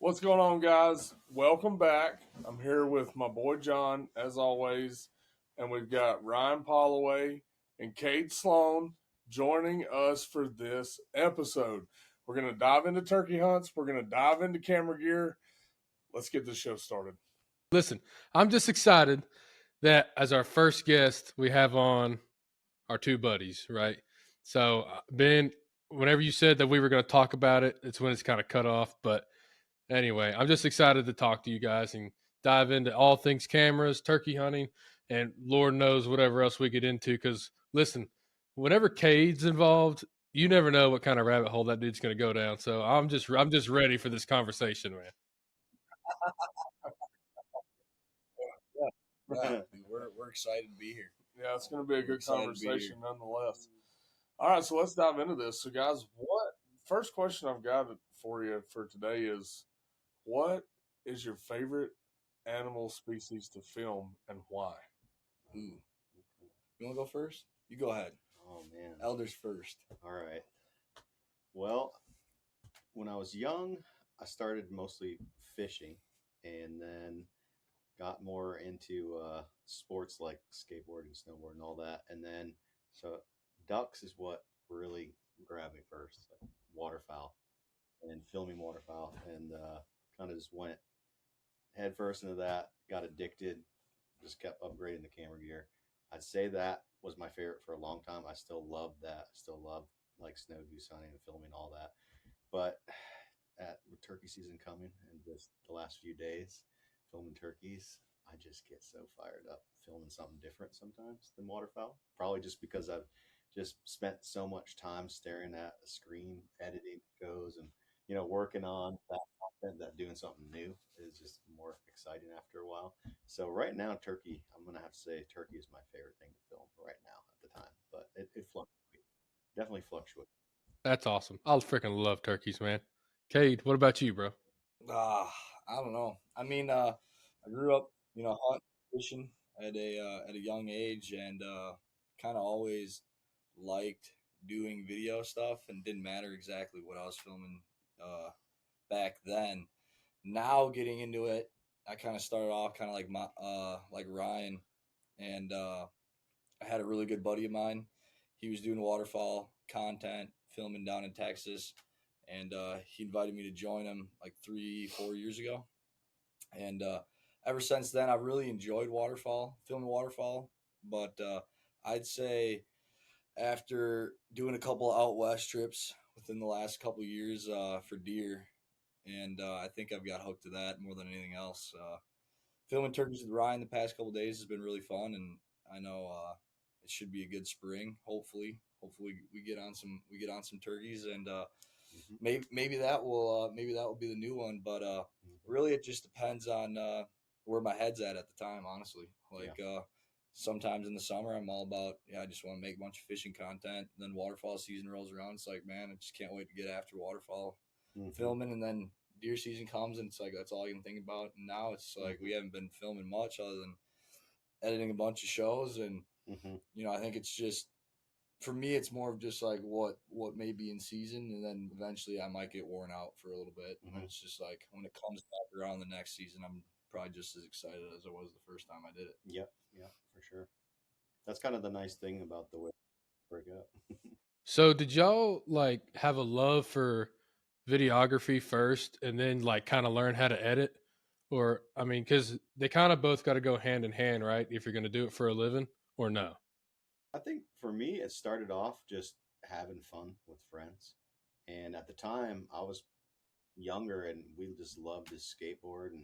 What's going on, guys? Welcome back. I'm here with my boy John, as always, and we've got Ryan Poloway and Kade Sloan joining us for this episode. We're going to dive into turkey hunts, we're going to dive into camera gear. Let's get this show started. Listen, I'm just excited that as our first guest, we have on our two buddies, right? So, Ben, whenever you said that we were going to talk about it, it's when it's kind of cut off. But anyway, I'm just excited to talk to you guys and dive into all things cameras, turkey hunting, and Lord knows whatever else we get into. Because listen, whenever Cade's involved, you never know what kind of rabbit hole that dude's going to go down. So I'm just ready for this conversation, man. Yeah, we're excited to be here. Yeah, it's going to be a good Excited to be conversation here. nonetheless. All right, so let's dive into this. So, guys, what first question I've got for you for today is what is your favorite animal species to film and why? Ooh. You want to go first? You go ahead. Oh man. Elders first. All right. Well, when I was young, I started mostly fishing and then got more into sports like skateboarding, snowboarding, all that. And then, so ducks is what really grabbed me first, like waterfowl and filming waterfowl. And kind of just went head first into that, got addicted, just kept upgrading the camera gear. I'd say that was my favorite for a long time. I still love that. I still love like snow goose hunting and filming all that. But with turkey season coming and just the last few days filming turkeys, I just get so fired up filming something different sometimes than waterfowl. Probably just because I've just spent so much time staring at a screen, editing shows and working on that content, that doing something new is just more exciting after a while. So right now, turkey, I'm gonna have to say turkey is my favorite thing to film right now at the time, but it fluctuates, definitely fluctuates. That's awesome. I freaking love turkeys, man. Cade, what about you, bro? I don't know. I mean, I grew up, hunting, fishing at a young age, and kind of always liked doing video stuff, and didn't matter exactly what I was filming back then. Now getting into it, I kind of started off kind of like my like Ryan, and I had a really good buddy of mine. He was doing waterfall content, filming down in Texas, and he invited me to join him like 3, 4 years ago. And ever since then, I've really enjoyed waterfall, filming waterfall. But I'd say after doing a couple out west trips within the last couple years for deer, and I think I've got hooked to that more than anything else. Filming turkeys with Ryan the past couple days has been really fun, and I know it should be a good spring. Hopefully we get on some turkeys, and maybe that will be the new one. But really, it just depends on where my head's at the time. Honestly, like sometimes in the summer, I'm all about I just want to make a bunch of fishing content. Then waterfall season rolls around, it's like, man, I just can't wait to get after waterfall filming, and then deer season comes and it's like that's all I can think about. And now it's like we haven't been filming much other than editing a bunch of shows, and I think it's just for me it's more of just like what may be in season, and then eventually I might get worn out for a little bit, and then it's just like when it comes back around the next season, I'm probably just as excited as I was the first time I did it. Yep, yeah, for sure. That's kind of the nice thing about the way we break up. So, did y'all like have a love for videography first and then like kind of learn how to edit? Or, I mean, because they kind of both got to go hand in hand, right? If you're going to do it for a living or no. I think for me, it started off just having fun with friends. And at the time, I was younger and we just loved to skateboard and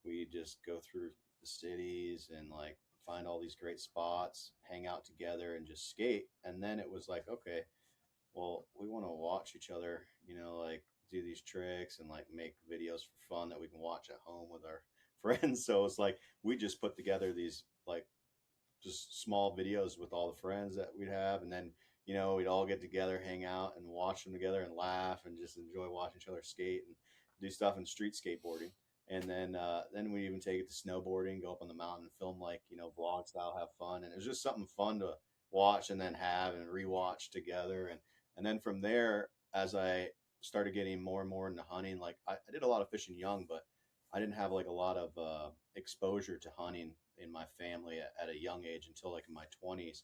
we just go through the cities and like find all these great spots, hang out together and just skate. And then it was like, okay, well, we want to watch each other, like do these tricks and like make videos for fun that we can watch at home with our friends. So it's like we just put together these like just small videos with all the friends that we'd have, and then we'd all get together, hang out, and watch them together, and laugh, and just enjoy watching each other skate and do stuff in street skateboarding. And then we even take it to snowboarding, go up on the mountain, and film like vlog style, have fun, and it was just something fun to watch and then have and rewatch together. And then from there, as I started getting more and more into hunting. Like I did a lot of fishing young, but I didn't have like a lot of exposure to hunting in my family at a young age until like in my 20s.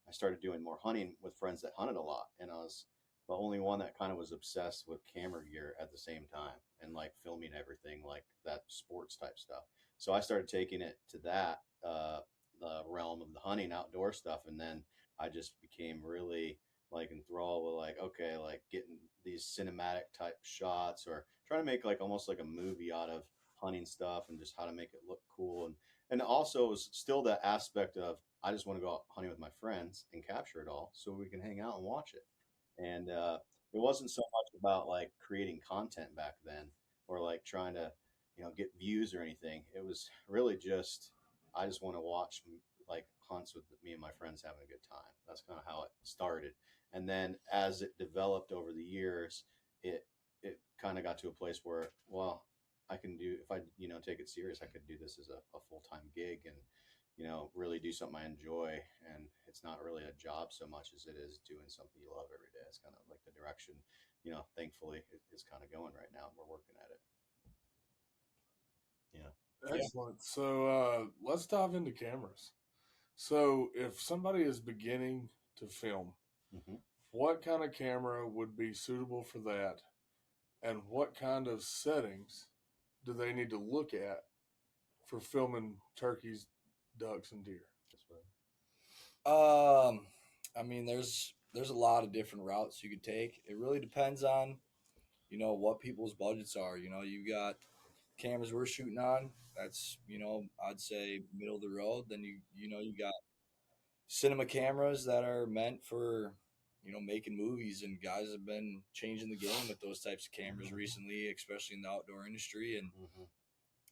I started doing more hunting with friends that hunted a lot, and I was the only one that kind of was obsessed with camera gear at the same time and like filming everything like that sports type stuff. So I started taking it to that the realm of the hunting outdoor stuff, and then I just became really like enthralled with like okay, like getting these cinematic type shots or trying to make like almost like a movie out of hunting stuff and just how to make it look cool. And also it was still that aspect of I just want to go out hunting with my friends and capture it all so we can hang out and watch it. And it wasn't so much about like creating content back then or like trying to get views or anything. It was really just I just want to watch like hunts with me and my friends having a good time. That's kind of how it started. And then as it developed over the years, it kind of got to a place where, well, I can do if I take it serious, I could do this as a full-time gig and really do something I enjoy. And it's not really a job so much as it is doing something you love every day. It's kind of like the direction, thankfully it's kind of going right now and we're working at it. Excellent. So let's dive into cameras. So if somebody is beginning to film, Mm-hmm. what kind of camera would be suitable for that? And what kind of settings do they need to look at for filming turkeys, ducks, and deer? I mean, there's a lot of different routes you could take. It really depends on what people's budgets are. You got cameras we're shooting on. That's I'd say middle of the road. Then you got cinema cameras that are meant for making movies, and guys have been changing the game with those types of cameras recently, especially in the outdoor industry. And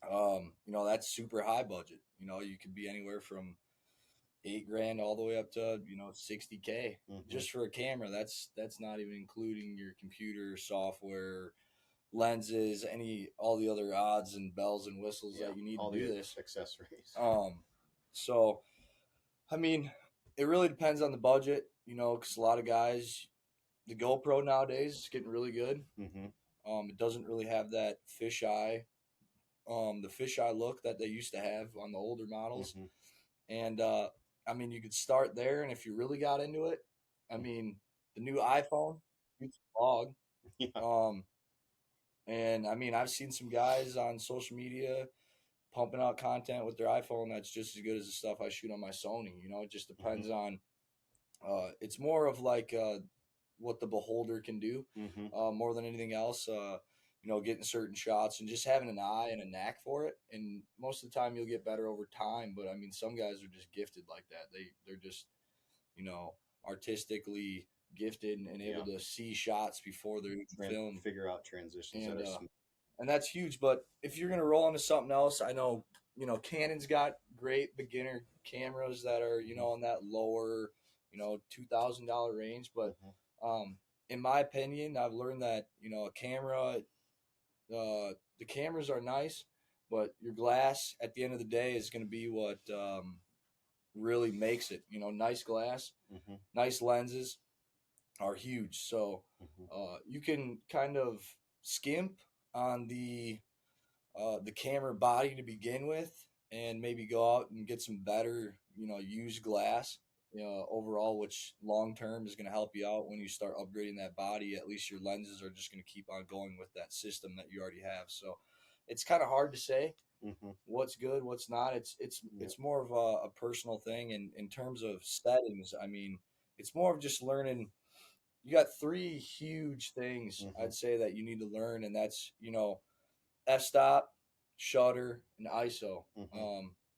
Mm-hmm. that's super high budget. You could be anywhere from $8,000 all the way up to 60K Mm-hmm. just for a camera. That's not even including your computer software, lenses, all the other odds and bells and whistles that you need all to do the this. accessories. So I mean, it really depends on the budget, because a lot of guys, the GoPro nowadays is getting really good. Mm-hmm. It doesn't really have that fisheye, the fisheye look that they used to have on the older models. Mm-hmm. And I mean, you could start there, and if you really got into it, I mean, the new iPhone shoots a vlog. Yeah. And I mean, I've seen some guys on social media pumping out content with their iPhone that's just as good as the stuff I shoot on my Sony. It just depends on. It's more of like what the beholder can do, Mm-hmm. more than anything else. Getting certain shots and just having an eye and a knack for it. And most of the time, you'll get better over time. But I mean, some guys are just gifted like that. They're just artistically gifted and able to see shots before they're filmed, figure out transitions that are and that's huge. But if you're gonna roll into something else, I know Canon's got great beginner cameras that are in that lower $2,000 range. But in my opinion, I've learned that a camera, the cameras are nice, but your glass at the end of the day is going to be what really makes it. Nice glass, Mm-hmm. nice lenses are huge. So you can kind of skimp on the camera body to begin with, and maybe go out and get some better used glass. Overall, which long term is going to help you out when you start upgrading that body. At least your lenses are just going to keep on going with that system that you already have. So it's kind of hard to say what's good, what's not. It's more of a personal thing. And in terms of settings, I mean, it's more of just learning. You got three huge things I'd say that you need to learn, and that's f-stop, shutter, and ISO.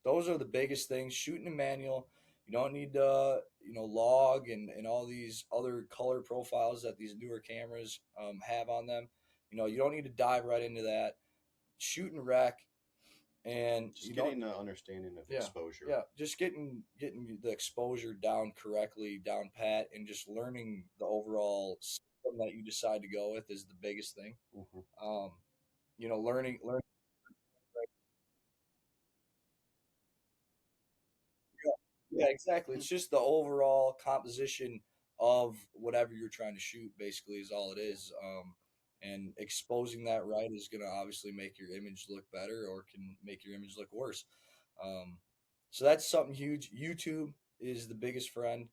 Those are the biggest things. Shooting a manual, you don't need to log and all these other color profiles that these newer cameras have on them. You don't need to dive right into that. Shoot and rec, and just getting an understanding of exposure. Yeah, just getting the exposure down correctly, down pat, and just learning the overall system that you decide to go with is the biggest thing. Learning. Yeah, exactly. It's just the overall composition of whatever you're trying to shoot, basically, is all it is. and exposing that right is going to obviously make your image look better or can make your image look worse. Um, so that's something huge. YouTube is the biggest friend.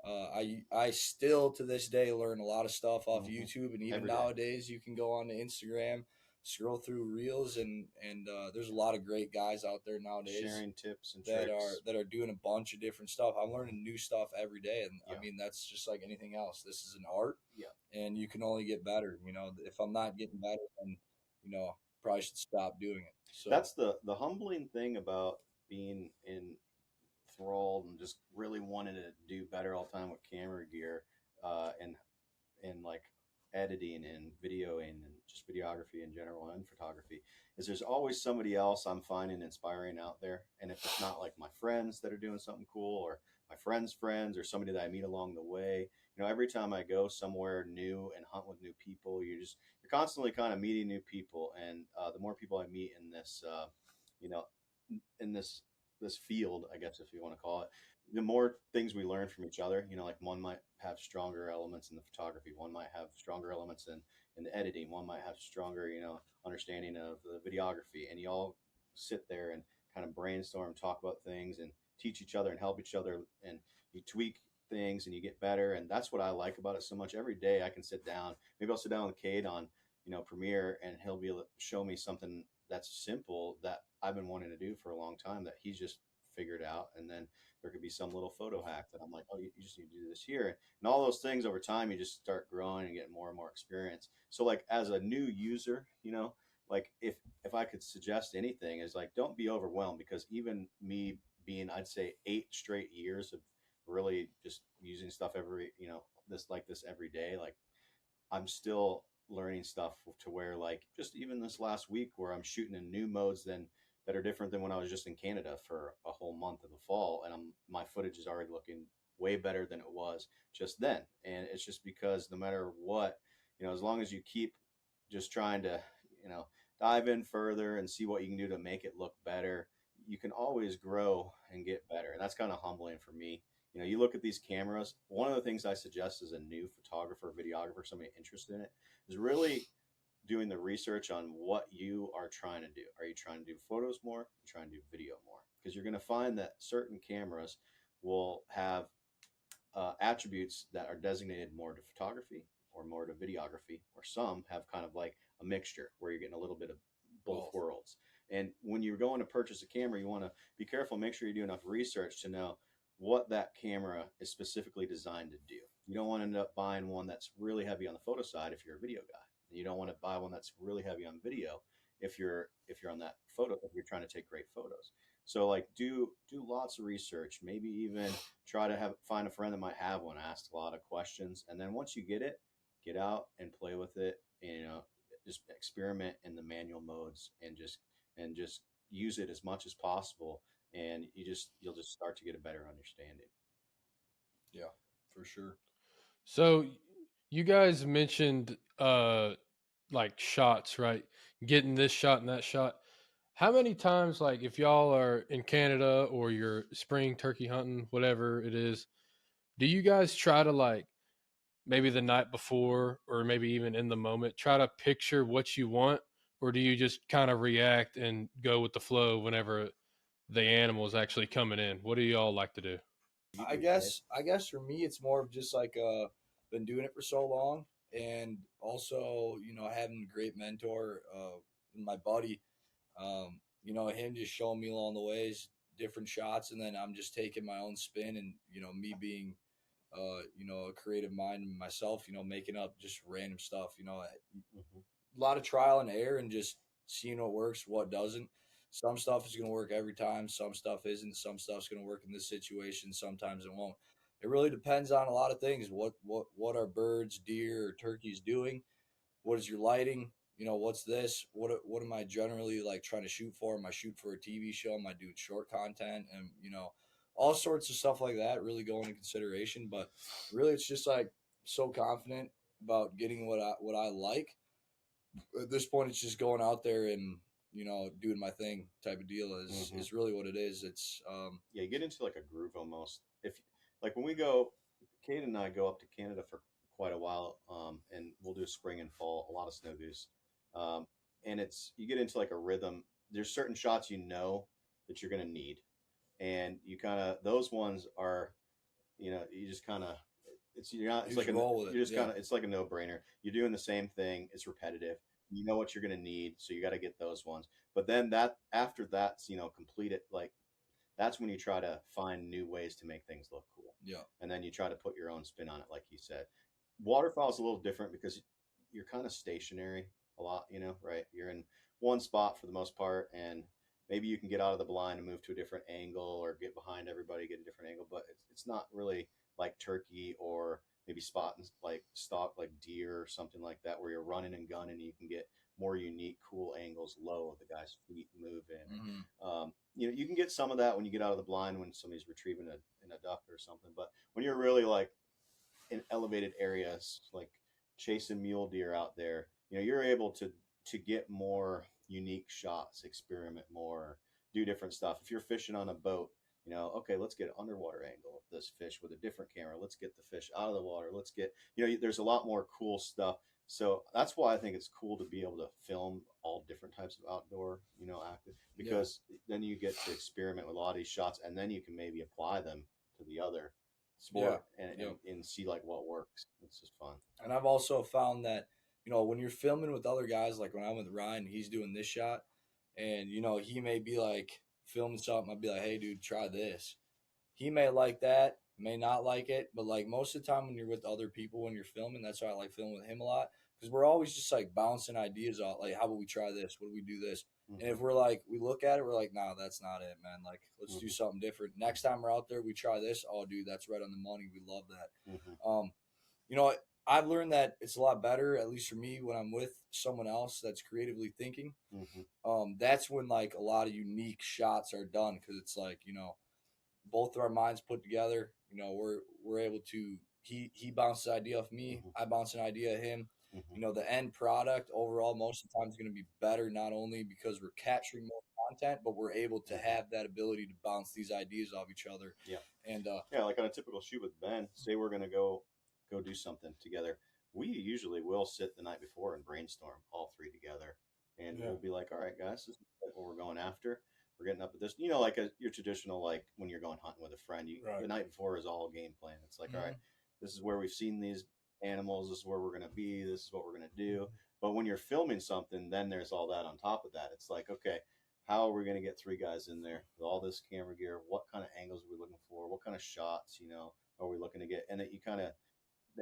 I still to this day learn a lot of stuff off YouTube, and even Every day. nowadays you can go on to Instagram, scroll through reels, and there's a lot of great guys out there nowadays Sharing tips and that tricks. are doing a bunch of different stuff. I'm learning new stuff every day, and Yeah. I mean that's just like anything else. This is an art, Yeah. and you can only get better. If I'm not getting better, then probably should stop doing it. So That's the humbling thing about being enthralled and just really wanting to do better all the time with camera gear, and like editing and videoing and just videography in general and photography, is there's always somebody else I'm finding inspiring out there. And if it's not like my friends that are doing something cool, or my friends' friends, or somebody that I meet along the way, every time I go somewhere new and hunt with new people, you're constantly kind of meeting new people. And the more people I meet in this, you know, in this field, I guess if you want to call it, the more things we learn from each other. Like one might have stronger elements in the photography, one might have stronger elements in the editing, one might have stronger, understanding of the videography, and you all sit there and kind of brainstorm, talk about things, and teach each other and help each other, and you tweak things and you get better. And that's what I like about it so much. Every day I can sit down, maybe I'll sit down with Kade on Premiere, and he'll be able to show me something that's simple that I've been wanting to do for a long time that he's just figured out. And then there could be some little photo hack that I'm like, oh, you just need to do this here. And all those things over time, you just start growing and getting more and more experience. So like as a new user, like if I could suggest anything, is like, don't be overwhelmed, because even me being, I'd say 8 straight years of really just using stuff this every day, like I'm still learning stuff to where, like, just even this last week where I'm shooting in new modes that are different than when I was just in Canada for a whole month of the fall, and my footage is already looking way better than it was just then. And it's just because no matter what, as long as you keep just trying to, dive in further and see what you can do to make it look better, you can always grow and get better. And that's kind of humbling for me. You look at these cameras. One of the things I suggest as a new photographer, videographer, somebody interested in it, is really doing the research on what you are trying to do. Are you trying to do photos more? Are you trying to do video more? Because you're going to find that certain cameras will have attributes that are designated more to photography or more to videography, or some have kind of like a mixture where you're getting a little bit of both worlds. And when you're going to purchase a camera, you want to be careful, make sure you do enough research to know what that camera is specifically designed to do. You don't want to end up buying one that's really heavy on the photo side if you're a video guy. You don't want to buy one that's really heavy on video if you're on that photo, if you're trying to take great photos. So like do lots of research, maybe even try to find a friend that might have one, ask a lot of questions, and then once you get it, get out and play with it, and just experiment in the manual modes, and just use it as much as possible, and you'll just start to get a better understanding. Yeah, for sure. So you guys mentioned like shots, right? Getting this shot and that shot. How many times, like if y'all are in Canada or you're spring turkey hunting, whatever it is, do you guys try to, like, maybe the night before or maybe even in the moment, try to picture what you want, or do you just kind of react and go with the flow whenever the animal is actually coming in? What do y'all like to do? I guess for me it's more of just like been doing it for so long, and also having a great mentor, my buddy, him just showing me along the ways different shots, and then I'm just taking my own spin, and me being a creative mind myself, making up just random stuff, Mm-hmm. a lot of trial and error and just seeing what works, what doesn't. Some stuff is going to work every time. Some stuff isn't. Some stuff's going to work in this situation. Sometimes it won't. It really depends on a lot of things. What are birds, deer, or turkeys doing? What is your lighting? What's this? What am I generally like trying to shoot for? Am I shooting for a TV show? Am I doing short content? And all sorts of stuff like that really go into consideration. But really, it's just like so confident about getting what I like. At this point, it's just going out there and doing my thing type of deal is really what it is. It's Yeah, you get into like a groove almost. If like when we go, Kate and I go up to Canada for quite a while, and we'll do spring and fall, a lot of snow goose. Um, and you get into like a rhythm. There's certain shots that you're going to need, and you kind of those ones are, you just kind of it's like you're just kind of it's like a no brainer. You're doing the same thing. It's repetitive. You know what you're going to need, so you got to get those ones. But then after that's complete it, like that's when you try to find new ways to make things look cool. Yeah. And then you try to put your own spin on it, like you said. Waterfowl is a little different because you're kind of stationary a lot, right? You're in one spot for the most part, and maybe you can get out of the blind and move to a different angle or get behind everybody, get a different angle, but it's not really like turkey or maybe stock like deer or something like that where you're running and gunning and you can get more unique, cool angles low of the guy's feet moving. Mm-hmm. You can get some of that when you get out of the blind when somebody's retrieving a duck or something. But when you're really like in elevated areas, like chasing mule deer out there, you're able to get more unique shots, experiment more, do different stuff. If you're fishing on a boat, okay, let's get an underwater angle of this fish with a different camera. Let's get the fish out of the water. Let's get, there's a lot more cool stuff. So that's why I think it's cool to be able to film all different types of outdoor, active, because then you get to experiment with a lot of these shots, and then you can maybe apply them to the other sport and see like what works. It's just fun. And I've also found that, when you're filming with other guys, like when I'm with Ryan, he's doing this shot, and he may be like filming something. I'd be like, hey, dude, try this. He may like that, may not like it, but like most of the time when you're with other people when you're filming, that's why I like filming with him a lot, because we're always just like bouncing ideas out. Like, how about we try this? What do we do this? Mm-hmm. And if we're like, we look at it, we're like, nah, that's not it, man. Like, let's do something different. Next time we're out there, we try this. Oh, dude, that's right on the money. We love that. Mm-hmm. I've learned that it's a lot better, at least for me, when I'm with someone else that's creatively thinking. Mm-hmm. That's when like a lot of unique shots are done, because it's like, both of our minds put together. We're able to. He bounces an idea off me. Mm-hmm. I bounce an idea at him. Mm-hmm. The end product overall most of the time is going to be better, not only because we're capturing more content, but we're able to have that ability to bounce these ideas off each other. Yeah. And like on a typical shoot with Ben, say we're going to go do something together. We usually will sit the night before and brainstorm all three together, and we'll be like, all right, guys, this is what we're going after. We're getting up at this, like your traditional, like when you're going hunting with a friend, the night before is all game plan. It's like, all right, this is where we've seen these animals. This is where we're going to be. This is what we're going to do. But when you're filming something, then there's all that on top of that. It's like, okay, how are we going to get three guys in there with all this camera gear? What kind of angles are we looking for? What kind of shots, are we looking to get? And that you kind of,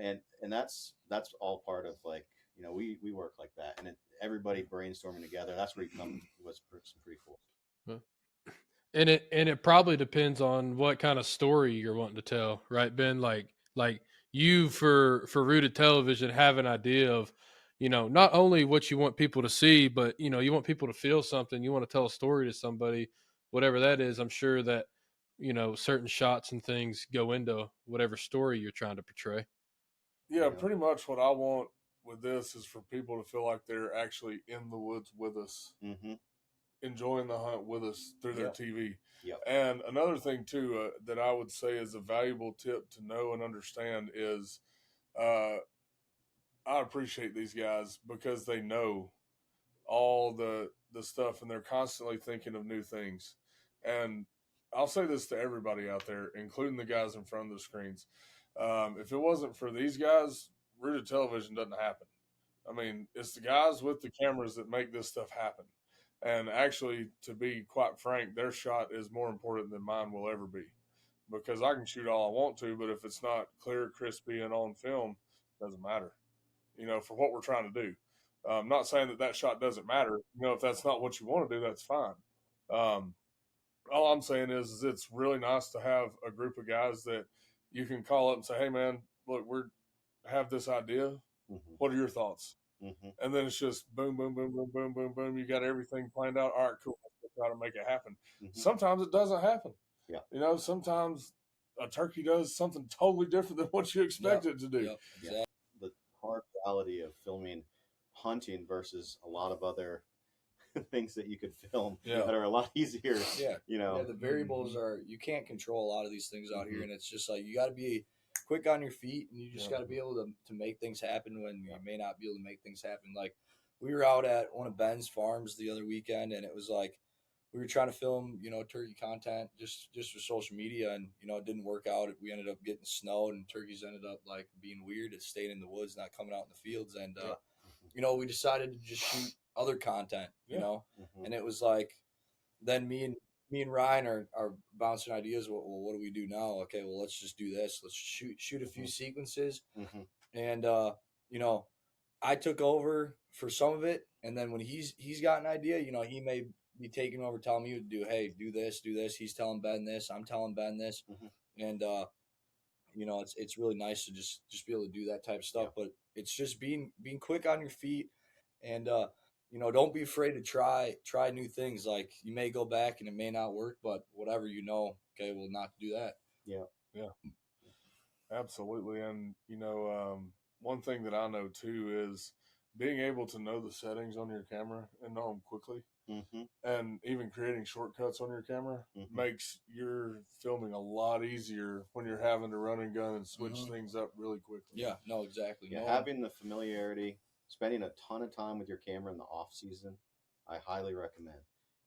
and that's all part of like, we work like that, and everybody brainstorming together. That's where you come with some pretty cool. And it probably depends on what kind of story you're wanting to tell, right, Ben? Like you for Rooted Television have an idea of, not only what you want people to see, but you want people to feel something. You want to tell a story to somebody, whatever that is. I'm sure that certain shots and things go into whatever story you're trying to portray. Yeah, pretty much what I want with this is for people to feel like they're actually in the woods with us, enjoying the hunt with us through their TV. Yep. And another thing too that I would say is a valuable tip to know and understand is I appreciate these guys because they know all the stuff and they're constantly thinking of new things. And I'll say this to everybody out there, including the guys in front of the screens. If it wasn't for these guys, Rooted Television doesn't happen. I mean, it's the guys with the cameras that make this stuff happen. And actually, to be quite frank, their shot is more important than mine will ever be, because I can shoot all I want to, but if it's not clear, crispy, and on film, it doesn't matter, for what we're trying to do. I'm not saying that shot doesn't matter. If that's not what you want to do, that's fine. All I'm saying is it's really nice to have a group of guys that you can call up and say, hey, man, look, have this idea. What are your thoughts? And then it's just boom, boom, boom, boom, boom, boom, boom. You got everything planned out. All right, cool. Let's try to make it happen. Sometimes it doesn't happen. Yeah. Sometimes a turkey does something totally different than what you expect it to do. Yep. Exactly. The hard reality of filming hunting versus a lot of other things that you could film that are a lot easier. Yeah. The variables are, you can't control a lot of these things out here. And it's just like, you got to be quick on your feet, and you just Yeah. got to be able to make things happen when you may not be able to make things happen. Like we were out at one of Ben's farms the other weekend, and it was like we were trying to film, turkey content just for social media, and it didn't work out. We ended up getting snow, and turkeys ended up like being weird and staying in the woods, not coming out in the fields. And we decided to just shoot other content, and it was like then me and Ryan are bouncing ideas. Well, what do we do now? Okay, well, let's just do this. Let's shoot a few sequences, and I took over for some of it, and then when he's got an idea, he may be taking over, telling me what to do. Hey, do this, do this. He's telling Ben this. I'm telling Ben this, and it's really nice to just be able to do that type of stuff. But it's just being quick on your feet, and don't be afraid to try new things. Like you may go back and it may not work, but whatever okay, we'll not do that. Yeah, absolutely. And one thing that I know too is being able to know the settings on your camera and know them quickly, and even creating shortcuts on your camera makes your filming a lot easier when you're having to run and gun and switch things up really quickly. Yeah, no, exactly. Yeah, having the familiarity, spending a ton of time with your camera in the off season, I highly recommend.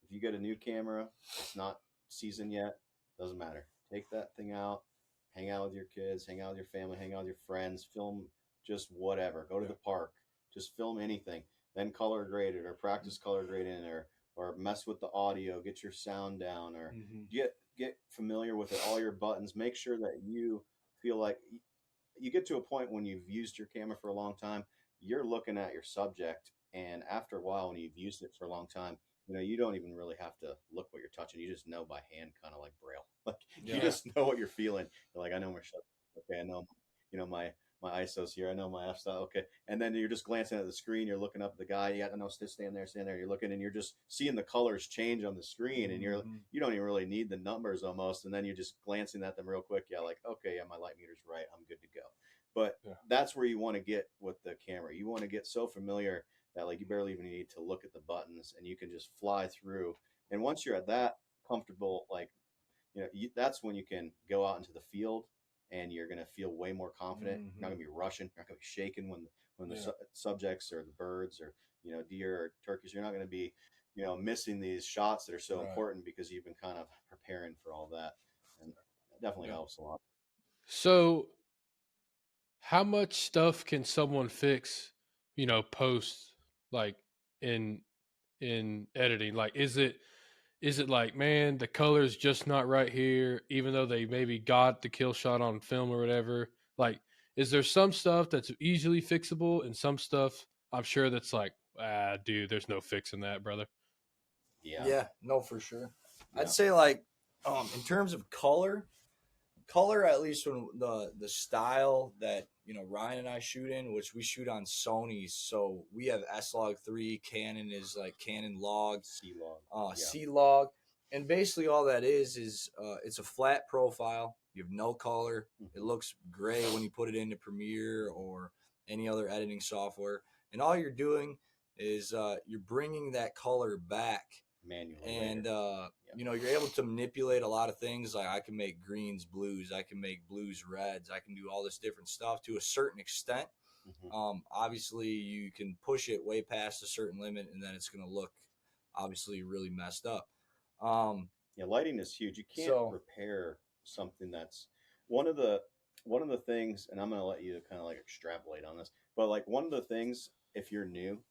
If you get a new camera, it's not seasoned yet, doesn't matter. Take that thing out, hang out with your kids, hang out with your family, hang out with your friends, film just whatever. Go to the park, just film anything. Then color grade it or practice color grading or mess with the audio, get your sound down or get familiar with it, all your buttons. Make sure that you feel like you get to a point when you've used your camera for a long time, you're looking at your subject, and after a while, when you've used it for a long time, you don't even really have to look what you're touching. You just know by hand, kind of like Braille. Like you just know what you're feeling. You're like, I know my subject. Okay, I know, my ISO's here. I know my f-stop. Okay, and then you're just glancing at the screen. You're looking up at the guy. You got to know, stand there. You're looking, and you're just seeing the colors change on the screen, and you don't even really need the numbers almost, and then you're just glancing at them real quick. Yeah, like okay, yeah, my light meter's right. I'm good to go. But that's where you want to get with the camera. You want to get so familiar that like you barely even need to look at the buttons, and you can just fly through. And once you're at that comfortable, like that's when you can go out into the field, and you're going to feel way more confident. You're not going to be rushing. You're not going to be shaking when the subjects or the birds or deer or turkeys. You're not going to be missing these shots that are so important because you've been kind of preparing for all that, and that definitely helps a lot. So, how much stuff can someone fix, post like in editing? Like, is it like, man, the color's just not right here, even though they maybe got the kill shot on film or whatever? Like, is there some stuff that's easily fixable and some stuff I'm sure that's like, dude, there's no fixing that, brother? Yeah, no, for sure. I'd say like in terms of color, at least when the style that Ryan and I shoot in, which we shoot on Sony's, so we have S-Log3. Canon is like Canon log, C-Log, and basically all that is it's a flat profile. You have no color. It looks gray when you put it into Premiere or any other editing software, and all you're doing is you're bringing that color back manually, and you're able to manipulate a lot of things. Like I can make greens blues, I can make blues reds, I can do all this different stuff to a certain extent. Obviously you can push it way past a certain limit, and then it's going to look obviously really messed up. Lighting is huge. You can't prepare something that's one of the things, and I'm going to let you kind of like extrapolate on this, but like one of the things, if you're new,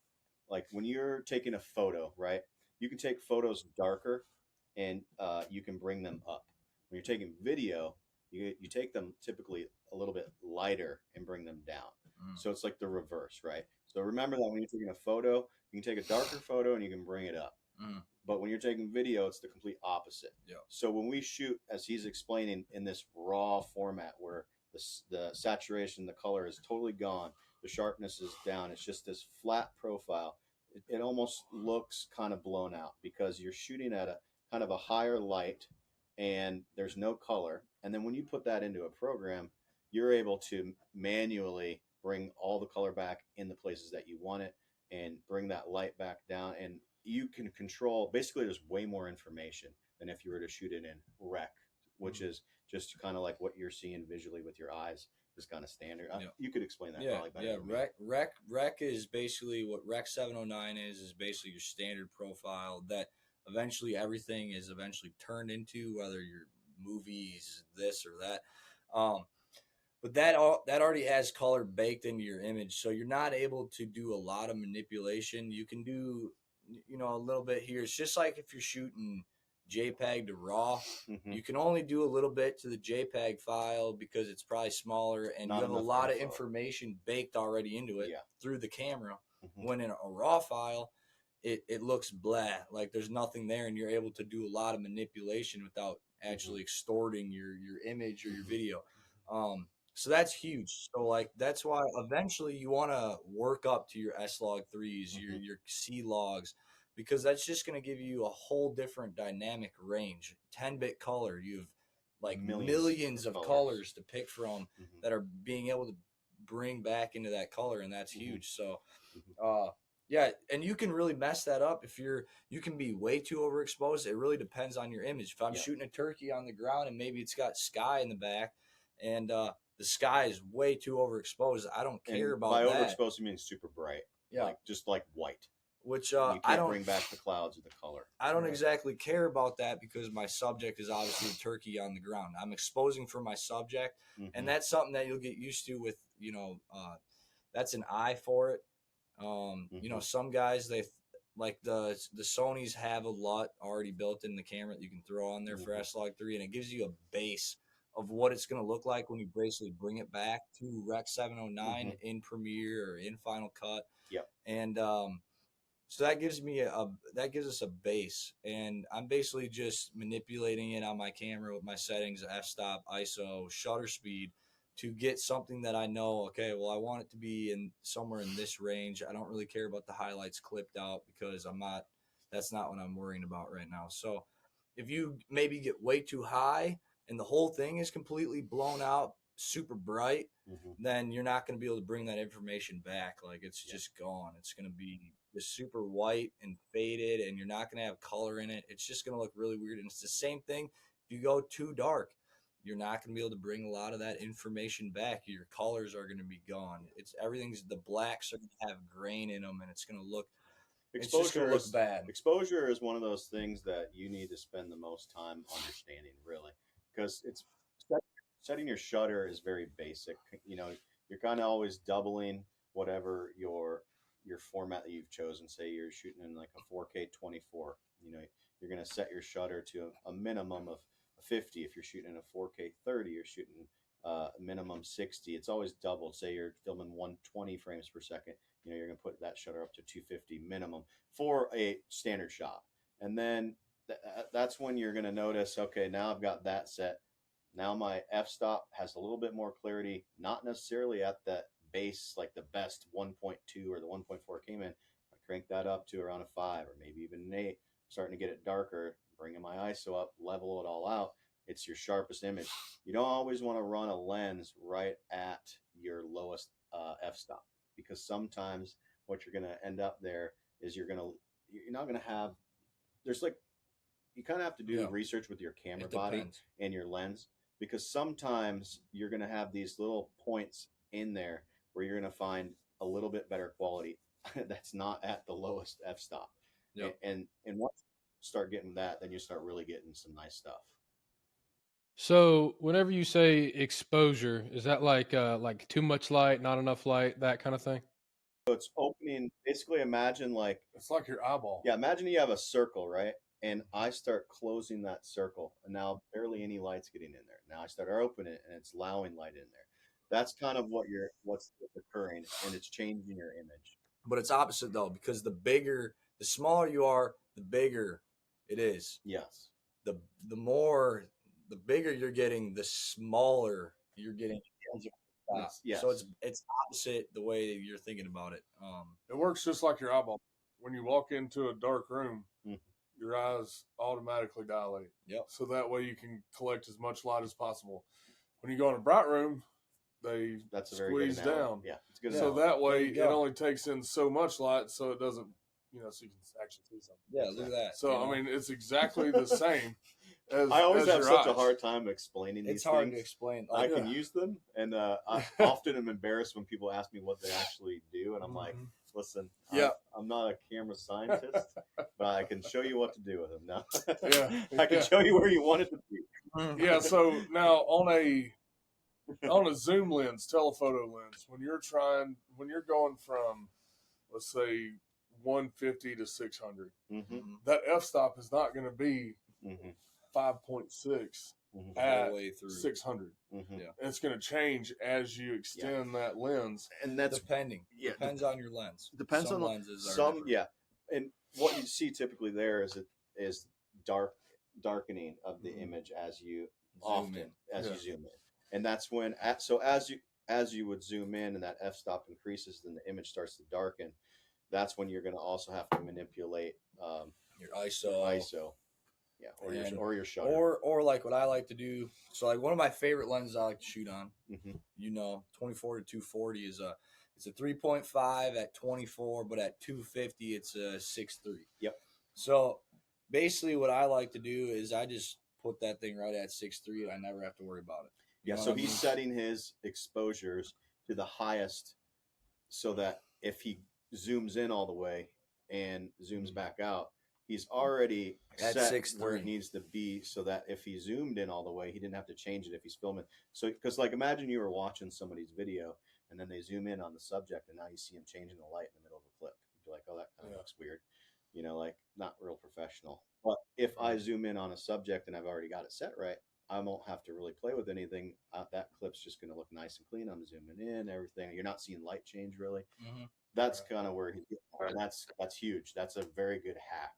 like when you're taking a photo, right, you can take photos darker and you can bring them up. When you're taking video, you take them typically a little bit lighter and bring them down. So it's like the reverse, right? So remember that when you're taking a photo, you can take a darker photo and you can bring it up. But when you're taking video, it's the complete opposite. So when we shoot, as he's explaining, in this raw format where the saturation, the color is totally gone, the sharpness is down, it's just this flat profile. It almost looks kind of blown out because you're shooting at a kind of a higher light and there's no color. And then when you put that into a program, you're able to manually bring all the color back in the places that you want it and bring that light back down. And you can control, basically there's way more information than if you were to shoot it in rec, which is just kind of like what you're seeing visually with your eyes. just kind of standard. Yeah. You could explain that Yeah, probably better. yeah. than me. Rec is basically what Rec 709 is basically your standard profile that eventually everything is eventually turned into, whether your movies, this or that. But that already has color baked into your image, so you're not able to do a lot of manipulation. You can do, a little bit here. It's just like if you're shooting JPEG to RAW, Mhm. you can only do a little bit to the JPEG file because it's probably smaller, and Not you have a enough lot of info. information baked already into it Yeah. through the camera. Mhm. When in a RAW file, it looks blah, like there's nothing there, and you're able to do a lot of manipulation without actually extorting your image or your Mhm. video. So that's huge. So like that's why eventually you want to work up to your S log 3s, your C logs, because that's just going to give you a whole different dynamic range. 10-bit color, you have like millions of colors to pick from Mhm. that are being able to bring back into that color, and that's huge. So Mhm. yeah, and you can really mess that up if you can be way too overexposed. It really depends on your image. If I'm Yeah. shooting a turkey on the ground and maybe it's got sky in the back, and the sky is way too overexposed, I don't care And about by that. overexposed, you mean super bright. Yeah. Like just like white. Which You I can't don't bring back the clouds or the color. I don't Right. exactly care about that because my subject is obviously a turkey on the ground. I'm exposing for my subject, Mhm. and that's something that you'll get used to with that's an eye for it. Some guys they like the Sonys have a lot already built in the camera that you can throw on there for Mhm. S-Log 3, and it gives you a base of what it's going to look like when you basically bring it back to Rec 709 Mhm. in Premiere or in Final Cut. Yep. And so that gives me that gives us a base, and I'm basically just manipulating it on my camera with my settings, f-stop, ISO, shutter speed, to get something that I know. Okay, well, I want it to be in somewhere in this range. I don't really care about the highlights clipped out because I'm not. That's not what I'm worrying about right now. So, if you maybe get way too high and the whole thing is completely blown out, super bright, Mhm. then you're not going to be able to bring that information back. Like it's just gone. It's going to be just super white and faded, and you're not going to have color in it. It's just going to look really weird. And it's the same thing if you go too dark. You're not going to be able to bring a lot of that information back. Your colors are going to be gone. The blacks are going to have grain in them, and it's going to look. It's just going to look bad. Exposure is one of those things that you need to spend the most time understanding, really, because it's setting your shutter is very basic. You're kind of always doubling whatever your format that you've chosen. Say you're shooting in like a 4K 24. You're going to set your shutter to a minimum of 50. If you're shooting in a 4K 30, you're shooting a minimum 60. It's always doubled. Say you're filming 120 frames per second. You're going to put that shutter up to 250 minimum for a standard shot. And then that's when you're going to notice, okay, now I've got that set. Now my f-stop has a little bit more clarity, not necessarily at that base, like the best 1.2 or the 1.4 came in. I crank that up to around a 5 or maybe even an 8, starting to get it darker, bringing my ISO up, level it all out. It's your sharpest image. You don't always want to run a lens right at your lowest f-stop, because sometimes what you're going to end up there is you're not going to have, there's like, you kind of have to do the research with your camera body and your lens, because sometimes you're going to have these little points in there where you're going to find a little bit better quality that's not at the lowest f-stop. Yep. And once you start getting that, then you start really getting some nice stuff. So whenever you say exposure, is that like too much light, not enough light, that kind of thing? So it's opening, basically imagine like, It's like your eyeball. yeah, imagine you have a circle, right? And I start closing that circle, and now barely any light's getting in there. Now I start opening it, and it's allowing light in there. That's kind of what's occurring, and it's changing your image. But it's opposite though, because the smaller you are, the bigger it is. Yes. The bigger you're getting, the smaller you're getting. Yes. So it's opposite the way you're thinking about it. It works just like your eyeball. When you walk into a dark room, Mhm. your eyes automatically dilate. Yep. So that way you can collect as much light as possible. When you go in a bright room, they That's a very good squeeze analogy. down. Yeah, it's a good. So analogy. that way There you it go. only takes in so much light, so it doesn't, so you can actually see something. Yeah, look at that. So I mean, it's exactly the same. as I always as have your such a eyes. hard time explaining these It's hard to things. explain. I Like, can Yeah. use them, and I often am embarrassed when people ask me what they actually do, and I'm like, Mhm. listen, Yeah. I'm not a camera scientist, but I can show you what to do with them. Now, Yeah, I can yeah. show you where you want it to be. Yeah. So now on a zoom lens, telephoto lens, when you're going from, let's say, 150 to 600, Mm-hmm, that f-stop is not going to be mm-hmm, 5.6 mm-hmm, the whole at way through. 600. mm-hmm. Yeah. It's going to change as you extend that lens. And that's Depends on your lens. depends Some on lenses are some different. yeah, and what you see typically there is darkening of the Mhm. image as you Zoom in. as Yeah. you zoom in, and that's when so as you would zoom in and that f-stop increases, then the image starts to darken. That's when you're going to also have to manipulate Your your ISO. ISO, yeah, And- or your shutter. Or like what I like to do. So like one of my favorite lenses I like to shoot on, Mhm. 24 to 240 it's a 3.5 at 24, but at 250 it's a 6.3. Yep. So basically what I like to do is I just put that thing right at 6.3 and I never have to worry about it. You Yeah, know so what I he's mean? setting his exposures to the highest so that if he zooms in all the way and zooms back out, he's already At set 6.3. where it needs to be so that if he zoomed in all the way, he didn't have to change it if he's filming. So, because like imagine you were watching somebody's video and then they zoom in on the subject and now you see him changing the light in the middle of a clip. You'd be like, oh, that kind of looks weird. Like not real professional. But if I zoom in on a subject and I've already got it set right, I won't have to really play with anything. That clip's just going to look nice and clean. I'm zooming in, everything. You're not seeing light change really. Mm-hmm. That's kind of where and that's huge. That's a very good hack.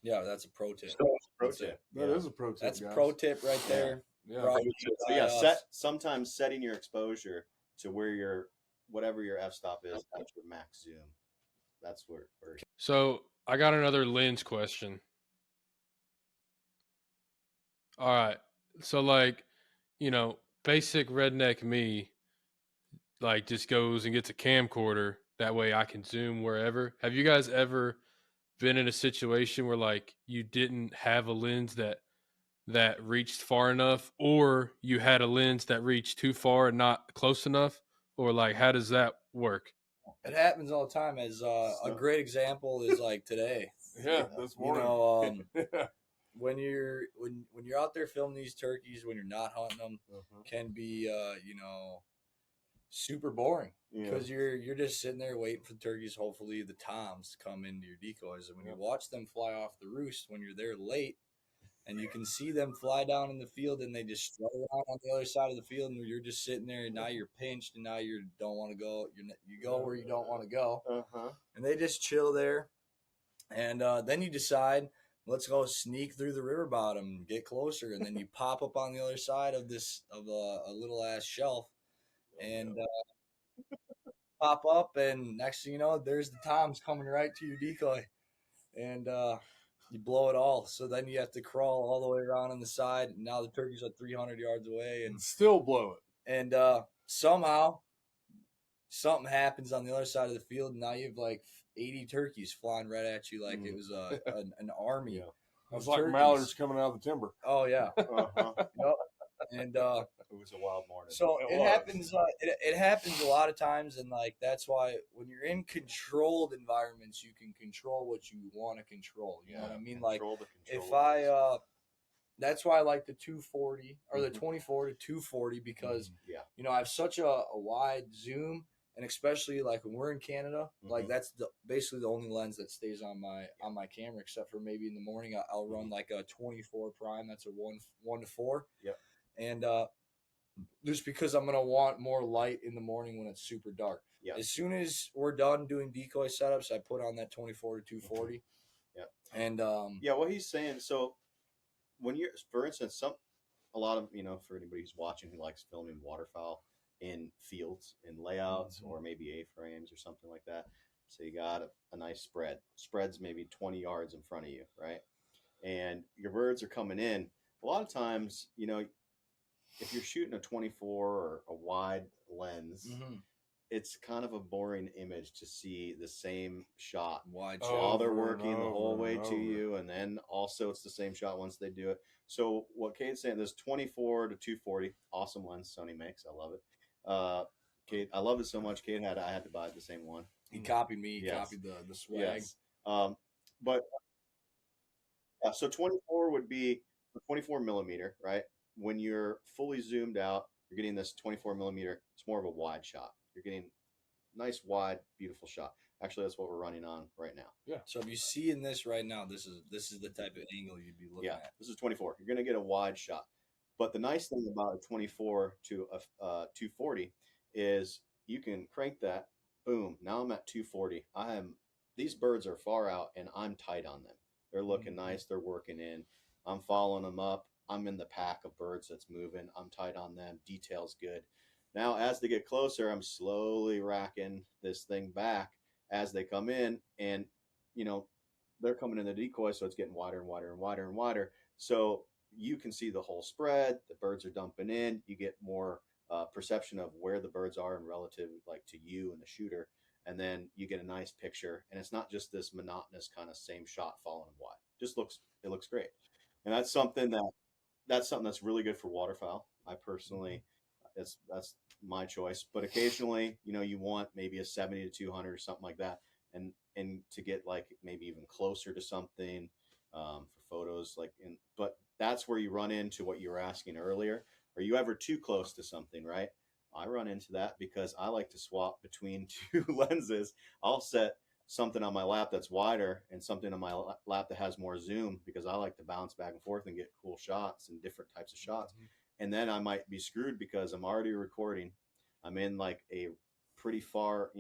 Yeah, that's a pro tip. Pro That's tip. it. That is a pro tip, That's guys. pro tip right there. Yeah. Brought to you So by yeah, us. sometimes setting your exposure to where your whatever your f-stop is at your max zoom. That's where So I got another lens question. All right. So like, basic redneck me, like just goes and gets a camcorder. That way I can zoom wherever. Have you guys ever been in a situation where like you didn't have a lens that reached far enough, or you had a lens that reached too far and not close enough? Or like how does that work? It happens all the time. As a great example is like today. Yeah, this You morning. know, Yeah. when you're out there filming these turkeys, when you're not hunting them, can be super boring because you're just sitting there waiting for the turkeys. Hopefully, the toms to come into your decoys, and when you watch them fly off the roost when you're there late, and you can see them fly down in the field, and they just strut around on the other side of the field, and you're just sitting there, and now you're pinched, and now you don't want to go. You go where you don't want to go, and they just chill there, and then you decide. Let's go sneak through the river bottom and get closer, and then you pop up on the other side of a little ass shelf, and pop up, and next thing you know, there's the toms coming right to your decoy, and you blow it all. So then you have to crawl all the way around on the side. And now the turkeys are 300 yards away, And still blow it. and somehow something happens on the other side of the field, and now you have like 80 turkeys flying right at you like it was an army. It's like mallards coming out of the timber. Oh yeah. Yep. And it was a wild morning. so it happens. It happens a lot of times, and like that's why when you're in controlled environments, you can control what you want to control. You know what I mean? Like if I, that's why I like the 240 or the 24 to 240 because I have such a wide zoom, and especially like when we're in Canada, like that's basically the only lens that stays on my camera, except for maybe in the morning I'll run like a 24 prime. That's a 1 to 4. Yeah. And just because I'm gonna want more light in the morning when it's super dark. Yeah. As soon as we're done doing decoy setups, I put on that 24 to 240. Yeah. And what he's saying. So when you're, for instance, a lot of for anybody who's watching who likes filming waterfowl in fields, in layouts, or maybe A-frames or something like that. So you got a nice spread. Spread's maybe 20 yards in front of you, right? And your birds are coming in. A lot of times, if you're shooting a 24 or a wide lens, it's kind of a boring image to see the same shot Wide Oh, shot. while they're over and working the whole over way and to over. you, and then also it's the same shot once they do it. So what Kate's saying, this 24 to 240, awesome lens Sony makes. I love it. Kate, I love it so much. I had to buy the same one. He copied me. He Yes. copied the swag. Yes. But so 24 would be 24 millimeter, right? When you're fully zoomed out, you're getting this 24 millimeter. It's more of a wide shot. You're getting nice, wide, beautiful shot. Actually, that's what we're running on right now. Yeah. So if you see in this right now, this is the type of angle you'd be looking at. This is 24. You're going to get a wide shot. But the nice thing about a 24 to a 240 is you can crank that. Boom. Now I'm at 240. These birds are far out and I'm tight on them. They're looking nice. They're working in. I'm following them up. I'm in the pack of birds that's moving. I'm tight on them. Detail's good. Now, as they get closer, I'm slowly racking this thing back as they come in, and they're coming in the decoy, so it's getting wider and wider and wider and wider. So you can see the whole spread. The birds are dumping in. You get more perception of where the birds are in relative, like to you and the shooter, and then you get a nice picture. And it's not just this monotonous kind of same shot following wide. It looks great, and that's something that's really good for waterfowl. I personally, that's my choice. But occasionally, you want maybe a 70 to 200 or something like that, and to get like maybe even closer to something for photos. But that's where you run into what you were asking earlier. Are you ever too close to something, right? I run into that because I like to swap between two lenses. I'll set something on my lap that's wider and something on my lap that has more zoom because I like to bounce back and forth and get cool shots and different types of shots. And then I might be screwed because I'm already recording. I'm in like a pretty far,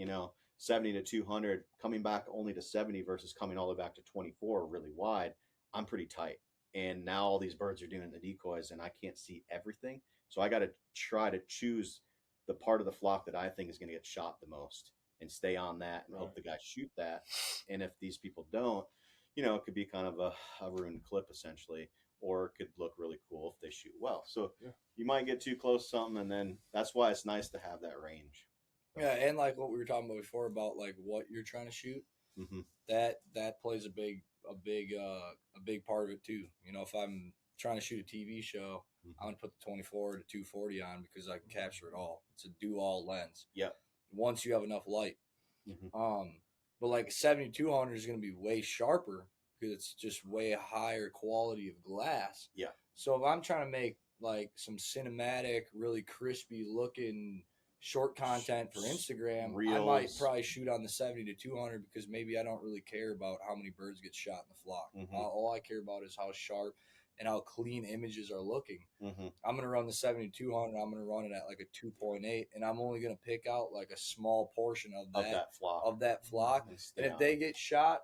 70 to 200, coming back only to 70 versus coming all the way back to 24 really wide. I'm pretty tight. And now all these birds are doing the decoys and I can't see everything. So I got to try to choose the part of the flock that I think is going to get shot the most and stay on that and hope the guys shoot that. And if these people don't, it could be kind of a ruined clip essentially, or it could look really cool if they shoot well. So you might get too close to something, and then that's why it's nice to have that range. Yeah, and like what we were talking about before about like what you're trying to shoot, that plays a big part of it too. If I'm trying to shoot a TV show, I'm gonna put the 24 to 240 on because I can capture it all. It's a do all lens. Yep. Once you have enough light. But like 7200 is gonna be way sharper because it's just way higher quality of glass. Yeah. So if I'm trying to make like some cinematic, really crispy looking short content for Instagram, Reels. I might probably shoot on the 70 to 200 because maybe I don't really care about how many birds get shot in the flock. All I care about is how sharp and how clean images are looking. I'm going to run the 70 to 200. I'm going to run it at like a 2.8, and I'm only going to pick out like a small portion of that flock. And if they get shot,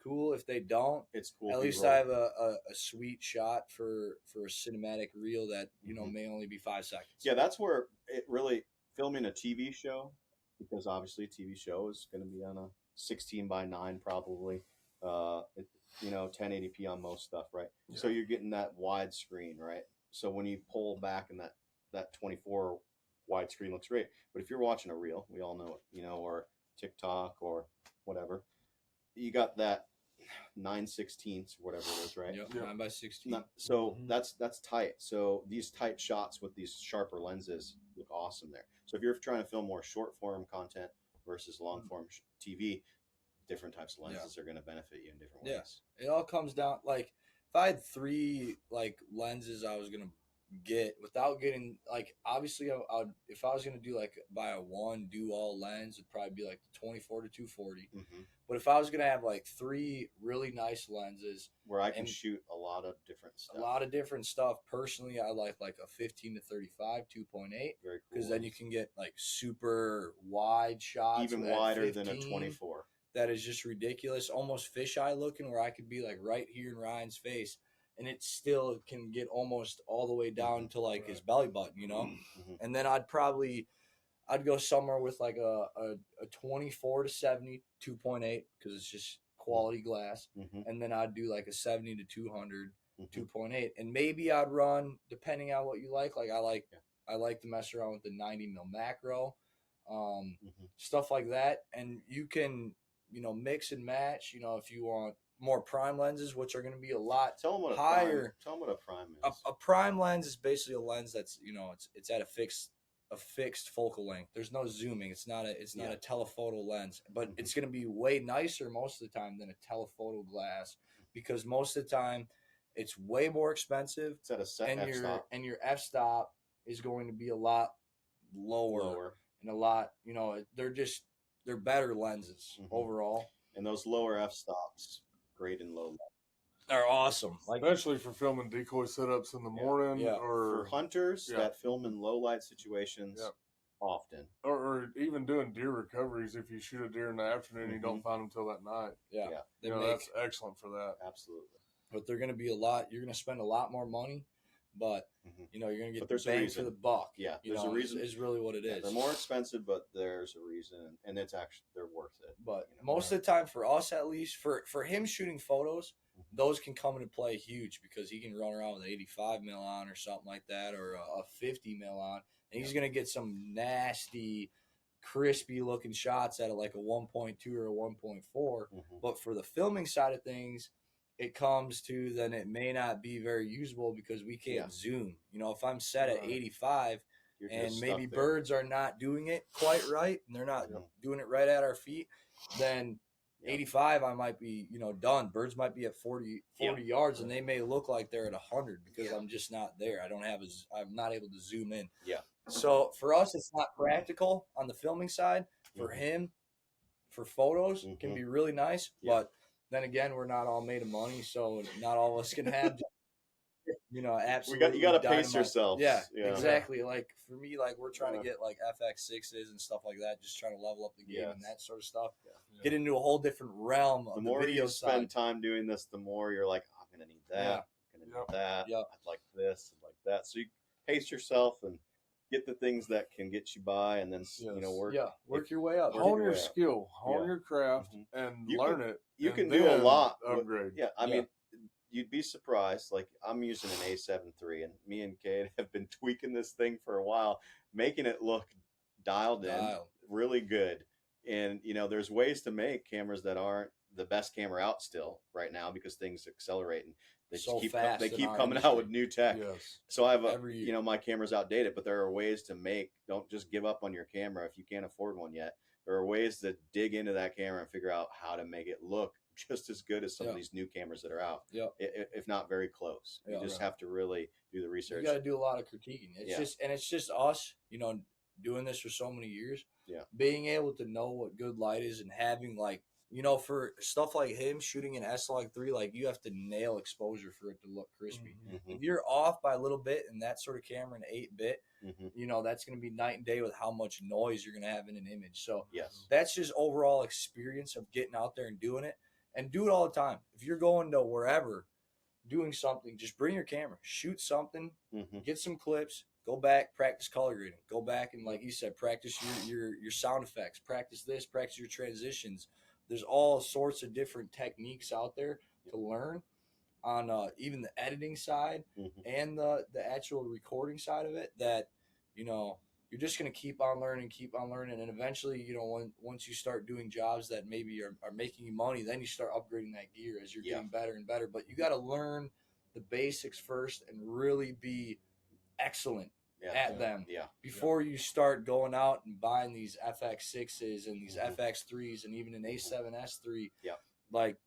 cool. If they don't, it's cool. At least I have a sweet shot for a cinematic reel that may only be 5 seconds. Yeah, that's where it really filming a TV show, because obviously a TV show is going to be on a 16:9 probably. 1080p on most stuff, right? Yeah. So you're getting that wide screen, right? So when you pull back and that 24 wide screen looks great. But if you're watching a reel, we all know it, or TikTok or whatever, you got that 9/16 or whatever it is, right? Yep, 9/16. So that's tight. So these tight shots with these sharper lenses look awesome there. So if you're trying to film more short form content versus long form TV, different types of lenses are going to benefit you in different ways. It all comes down, like if I had 3 like lenses I was going to get without getting, like, obviously if I was going to do like buy a one do all lens, it'd probably be like the 24 to 240. But if I was going to have like 3 really nice lenses where I can shoot a lot of different stuff. Personally, I like a 15 to 35 2.8. Very cool. Because then you can get like super wide shots, even wider than a 24. That is just ridiculous, almost fisheye looking, where I could be like right here in Ryan's face, and it still can get almost all the way down to like his belly button, And then I'd go somewhere with like a 24 to 70 2.8 because it's just quality glass, and then I'd do like a 70 to 200 2.8, and maybe I'd run, depending on what you like. Like I like to mess around with the 90 mil macro. stuff like that. And you can, mix and match, if you want more prime lenses, which are going to be a lot Tell them what higher. Tell them what a prime A, is. a prime lens is basically a lens that's, it's at a fixed focal length. There's no zooming. It's not a telephoto lens, but it's going to be way nicer most of the time than a telephoto glass, because most of the time it's way more expensive. It's at a set and f-stop. your f-stop is going to be a lot lower. And a lot, they're better lenses overall. And those lower f-stops, great and low light, are awesome. Especially for filming decoy setups in the morning, or for hunters that film in low light situations often, or even doing deer recoveries. If you shoot a deer in the afternoon, you don't find them till that night. That's excellent for that. Absolutely. But they're going to be you're going to spend a lot more money, but you're going to get the bang for the buck. Yeah, there's a reason. Is really what it is. They're more expensive, but there's a reason, and it's actually they're worth it. But most of the time, for us at least, for him shooting photos, those can come into play huge, because he can run around with 85 mil on or something like that, or a 50 mil on, and he's going to get some nasty, crispy looking shots at like a 1.2 or a 1.4. But for the filming side of things, it comes to then it may not be very usable because we can't zoom. If I'm set at 85 and maybe birds are not doing it quite right and they're not doing it right at our feet, then 85 I might be, done. Birds might be at 40 yards and they may look like they're at 100 because I'm just not there. I'm not able to zoom in. So for us, it's not practical on the filming side. For him, for photos, it can be really nice, but then again, we're not all made of money, so not all of us can have, absolutely. You got to pace yourself. Yeah, exactly. Like for me, like we're trying to get like FX6s and stuff like that, just trying to level up the game and that sort of stuff. Get into a whole different realm of the more the video you spend time doing this, the more you're like, I'm gonna need that. I'm gonna need that. I'd like this, I'd like that. So you pace yourself and get the things that can get you by, and then work your way up. Hone your skill, hone your craft, and learn it. You can do a lot. Upgrade. I mean, you'd be surprised. Like I'm using an A7 III, and me and Kade have been tweaking this thing for a while, making it look dialed in, really good. And there's ways to make cameras that aren't the best camera out still right now, because things accelerate and they keep coming out with new tech. So I have my camera's outdated, but there are ways to make. Don't just give up on your camera if you can't afford one yet. There are ways to dig into that camera and figure out how to make it look just as good as some of these new cameras that are out. If not very close. You just have to really do the research. You got to do a lot of critiquing. It's just us, doing this for so many years. Being able to know what good light is and having for stuff like him shooting an S-Log3, like you have to nail exposure for it to look crispy. If you're off by a little bit in that sort of camera, an 8-bit, that's going to be night and day with how much noise you're going to have in an image. So that's just overall experience of getting out there and doing it, and do it all the time. If you're going to wherever doing something, just bring your camera, shoot something, get some clips, go back, practice color grading, go back and, like you said, practice your sound effects, practice this, practice your transitions. There's all sorts of different techniques out there to learn on even the editing side and the actual recording side of it, that you're just going to keep on learning, and eventually once you start doing jobs that maybe are making you money, then you start upgrading that gear as you're getting better and better. But you got to learn the basics first and really be excellent at them before you start going out and buying these FX6s and these FX3s and even an A7S3. Like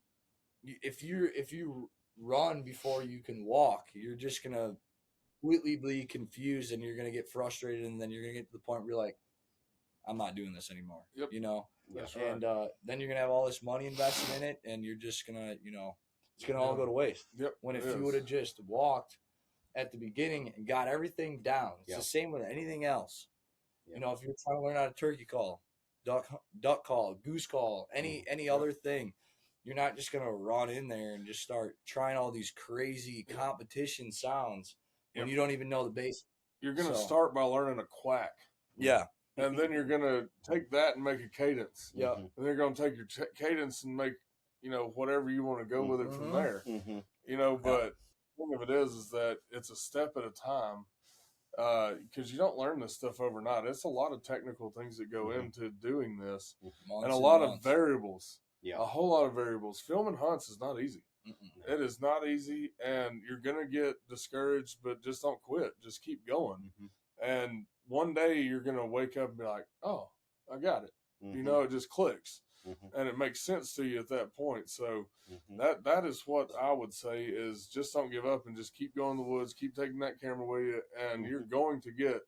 if you run before you can walk, you're just gonna completely be confused and you're gonna get frustrated, and then you're gonna get to the point where you're like, I'm not doing this anymore. That's and then you're gonna have all this money invested in it, and you're just gonna it's gonna all go to waste. When if you would have just walked at the beginning and got everything down, it's the same with anything else. If you're trying to learn how to turkey call, duck call, goose call, any other thing, you're not just gonna run in there and just start trying all these crazy competition sounds when you don't even know the basics. You're gonna start by learning a quack. And then you're gonna take that and make a cadence. And then you're gonna take your cadence and make whatever you want to go with it from there. But the thing of it is that it's a step at a time. because you don't learn this stuff overnight. It's a lot of technical things that go into doing this, Months and a lot months. of variables. Yeah. A whole lot of variables. Filming hunts is not easy. Mm-mm. It is not easy, and you're gonna get discouraged, but just don't quit. Just keep going. And one day you're gonna wake up and be like, "Oh, I got it." You know, it just clicks, and it makes sense to you at that point. So that is what I would say is just don't give up and just keep going in the woods, keep taking that camera with you, and you're going to get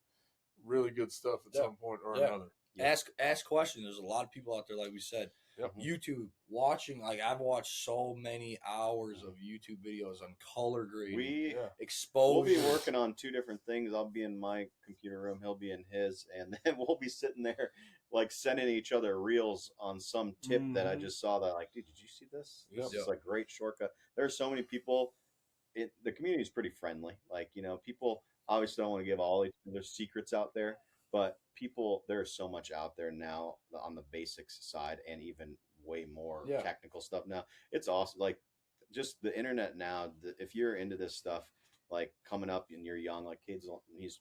really good stuff at some point or another. Ask questions. There's a lot of people out there, like we said. YouTube watching, like I've watched so many hours of YouTube videos on color grading, exposure. We'll be working on 2 different things. I'll be in my computer room, he'll be in his, and then we'll be sitting there like sending each other reels on some tip that I just saw that like, dude, did you see this? This is a great shortcut. There's so many people. The community is pretty friendly. Like, you know, people obviously don't want to give all each other secrets out there, but there's so much out there now on the basics side and even way more technical stuff now. It's awesome. Like just the internet now, if you're into this stuff, like coming up and you're young, like Kade's, he's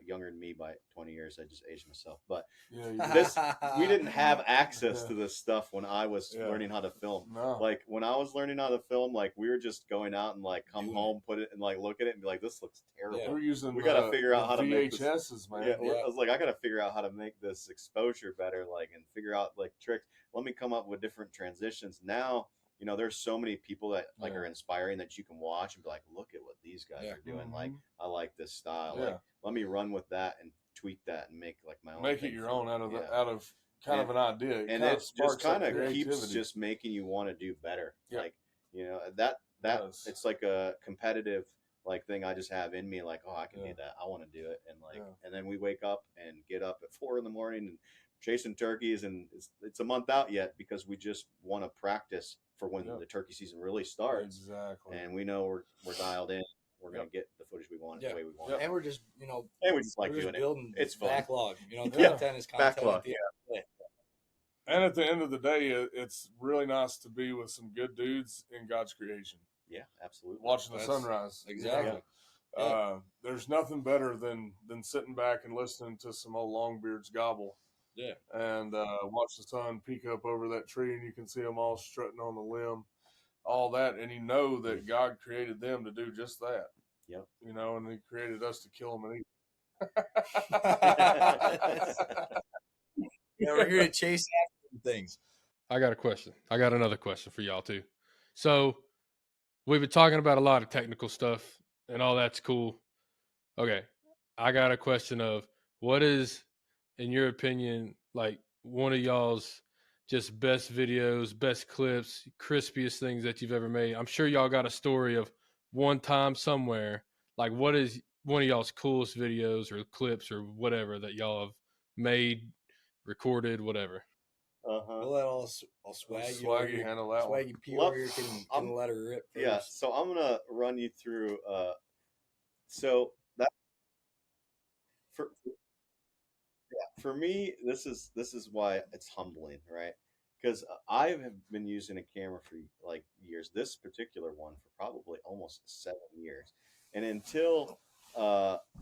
younger than me by 20 years. I just aged myself, but we didn't have access to this stuff when I was learning how to film. No. Like when I was learning how to film, like we were just going out and like come home, put it and like look at it and be like, this looks terrible. We're using we got to figure out how to make this. VHSs, man. I was like, I got to figure out how to make this exposure better, like, and figure out like tricks. Let me come up with different transitions. Now, you know, there's so many people that like are inspiring that you can watch and be like, look at what these guys are doing. Like, I like this style. Like, let me run with that and tweak that and make like my own. Make it your own out of kind of an idea. And it just kind of keeps just making you want to do better. Like, you know, that it's like a competitive like thing I just have in me. Like, oh, I can do that. I want to do it. And like, and then we wake up and get up at 4 a.m. and chasing turkeys, and it's a month out yet because we just want to practice for when the turkey season really starts. Exactly. And we know we're dialed in. We're gonna get the footage we want the way we want it. And we're just, you know, and we just like doing building it. It's fun. Backlog. You know, content is content. Backlog. And at the end of the day, it's really nice to be with some good dudes in God's creation. Yeah, absolutely. Watching the sunrise. Exactly. There's nothing better than sitting back and listening to some old longbeards gobble. Yeah. And watch the sun peek up over that tree, and you can see them all strutting on the limb, all that. And you know that God created them to do just that. Yep. You know, and He created us to kill them and eat. We're here to chase after things. I got a question. I got another question for y'all too. So we've been talking about a lot of technical stuff and all that's cool. Okay. I got a question of what is, in your opinion, like one of y'all's just best videos, best clips, crispiest things that you've ever made? I'm sure y'all got a story of one time somewhere. Like what is one of y'all's coolest videos or clips or whatever that y'all have made, recorded, whatever? We'll let all swaggy handle that swaggy one. P over here can let her rip first. Yeah, so I'm gonna run you through so that for me this is why it's humbling, right? Because I have been using a camera for like years, this particular one for probably almost 7 years, and until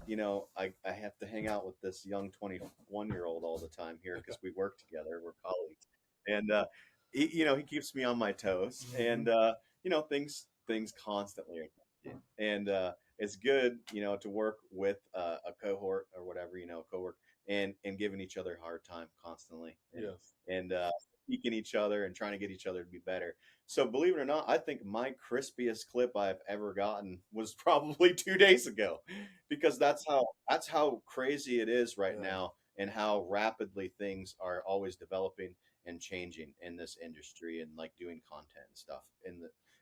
you know, I have to hang out with this young 21-year-old all the time here because we work together, we're colleagues, and he keeps me on my toes, and you know, things constantly are changing. And it's good, you know, to work with a cohort or whatever, you know, coworker, and giving each other a hard time constantly, and speaking each other and trying to get each other to be better. So believe it or not, I think my crispiest clip I've ever gotten was probably 2 days ago, because that's how crazy it is right now, and how rapidly things are always developing and changing in this industry, and like doing content and stuff. And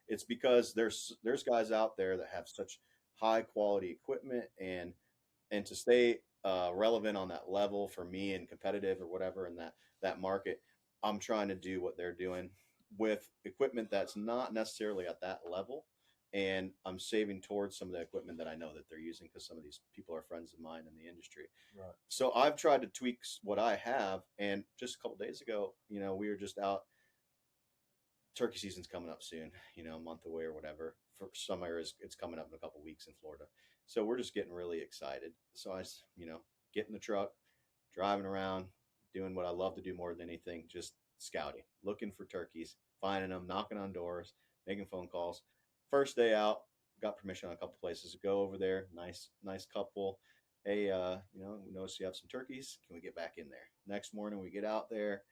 it's because there's guys out there that have such high quality equipment, and to stay relevant on that level for me and competitive or whatever in that market, I'm trying to do what they're doing with equipment that's not necessarily at that level, and I'm saving towards some of the equipment that I know that they're using, because some of these people are friends of mine in the industry. Right. So I've tried to tweak what I have, and just a couple days ago, you know, we were just out turkey season's coming up soon, a month away or whatever. For some areas, it's coming up in a couple weeks in Florida. So we're just getting really excited. So get in the truck, driving around, doing what I love to do more than anything, just scouting, looking for turkeys, finding them, knocking on doors, making phone calls. First day out, got permission on a couple places to go over there. Nice couple. Hey, we noticed you have some turkeys. Can we get back in there? Next morning, we get out there,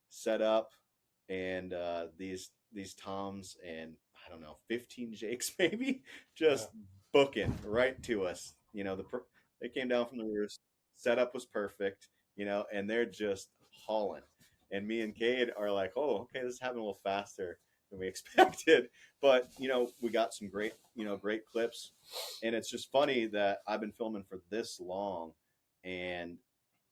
set up, and these toms and I don't know 15 jakes maybe just booking right to us. They came down from the roofs. Setup was perfect, and they're just hauling. And me and Kade are like, oh, okay, this is happening a little faster than we expected. But we got some great clips, and it's just funny that I've been filming for this long, and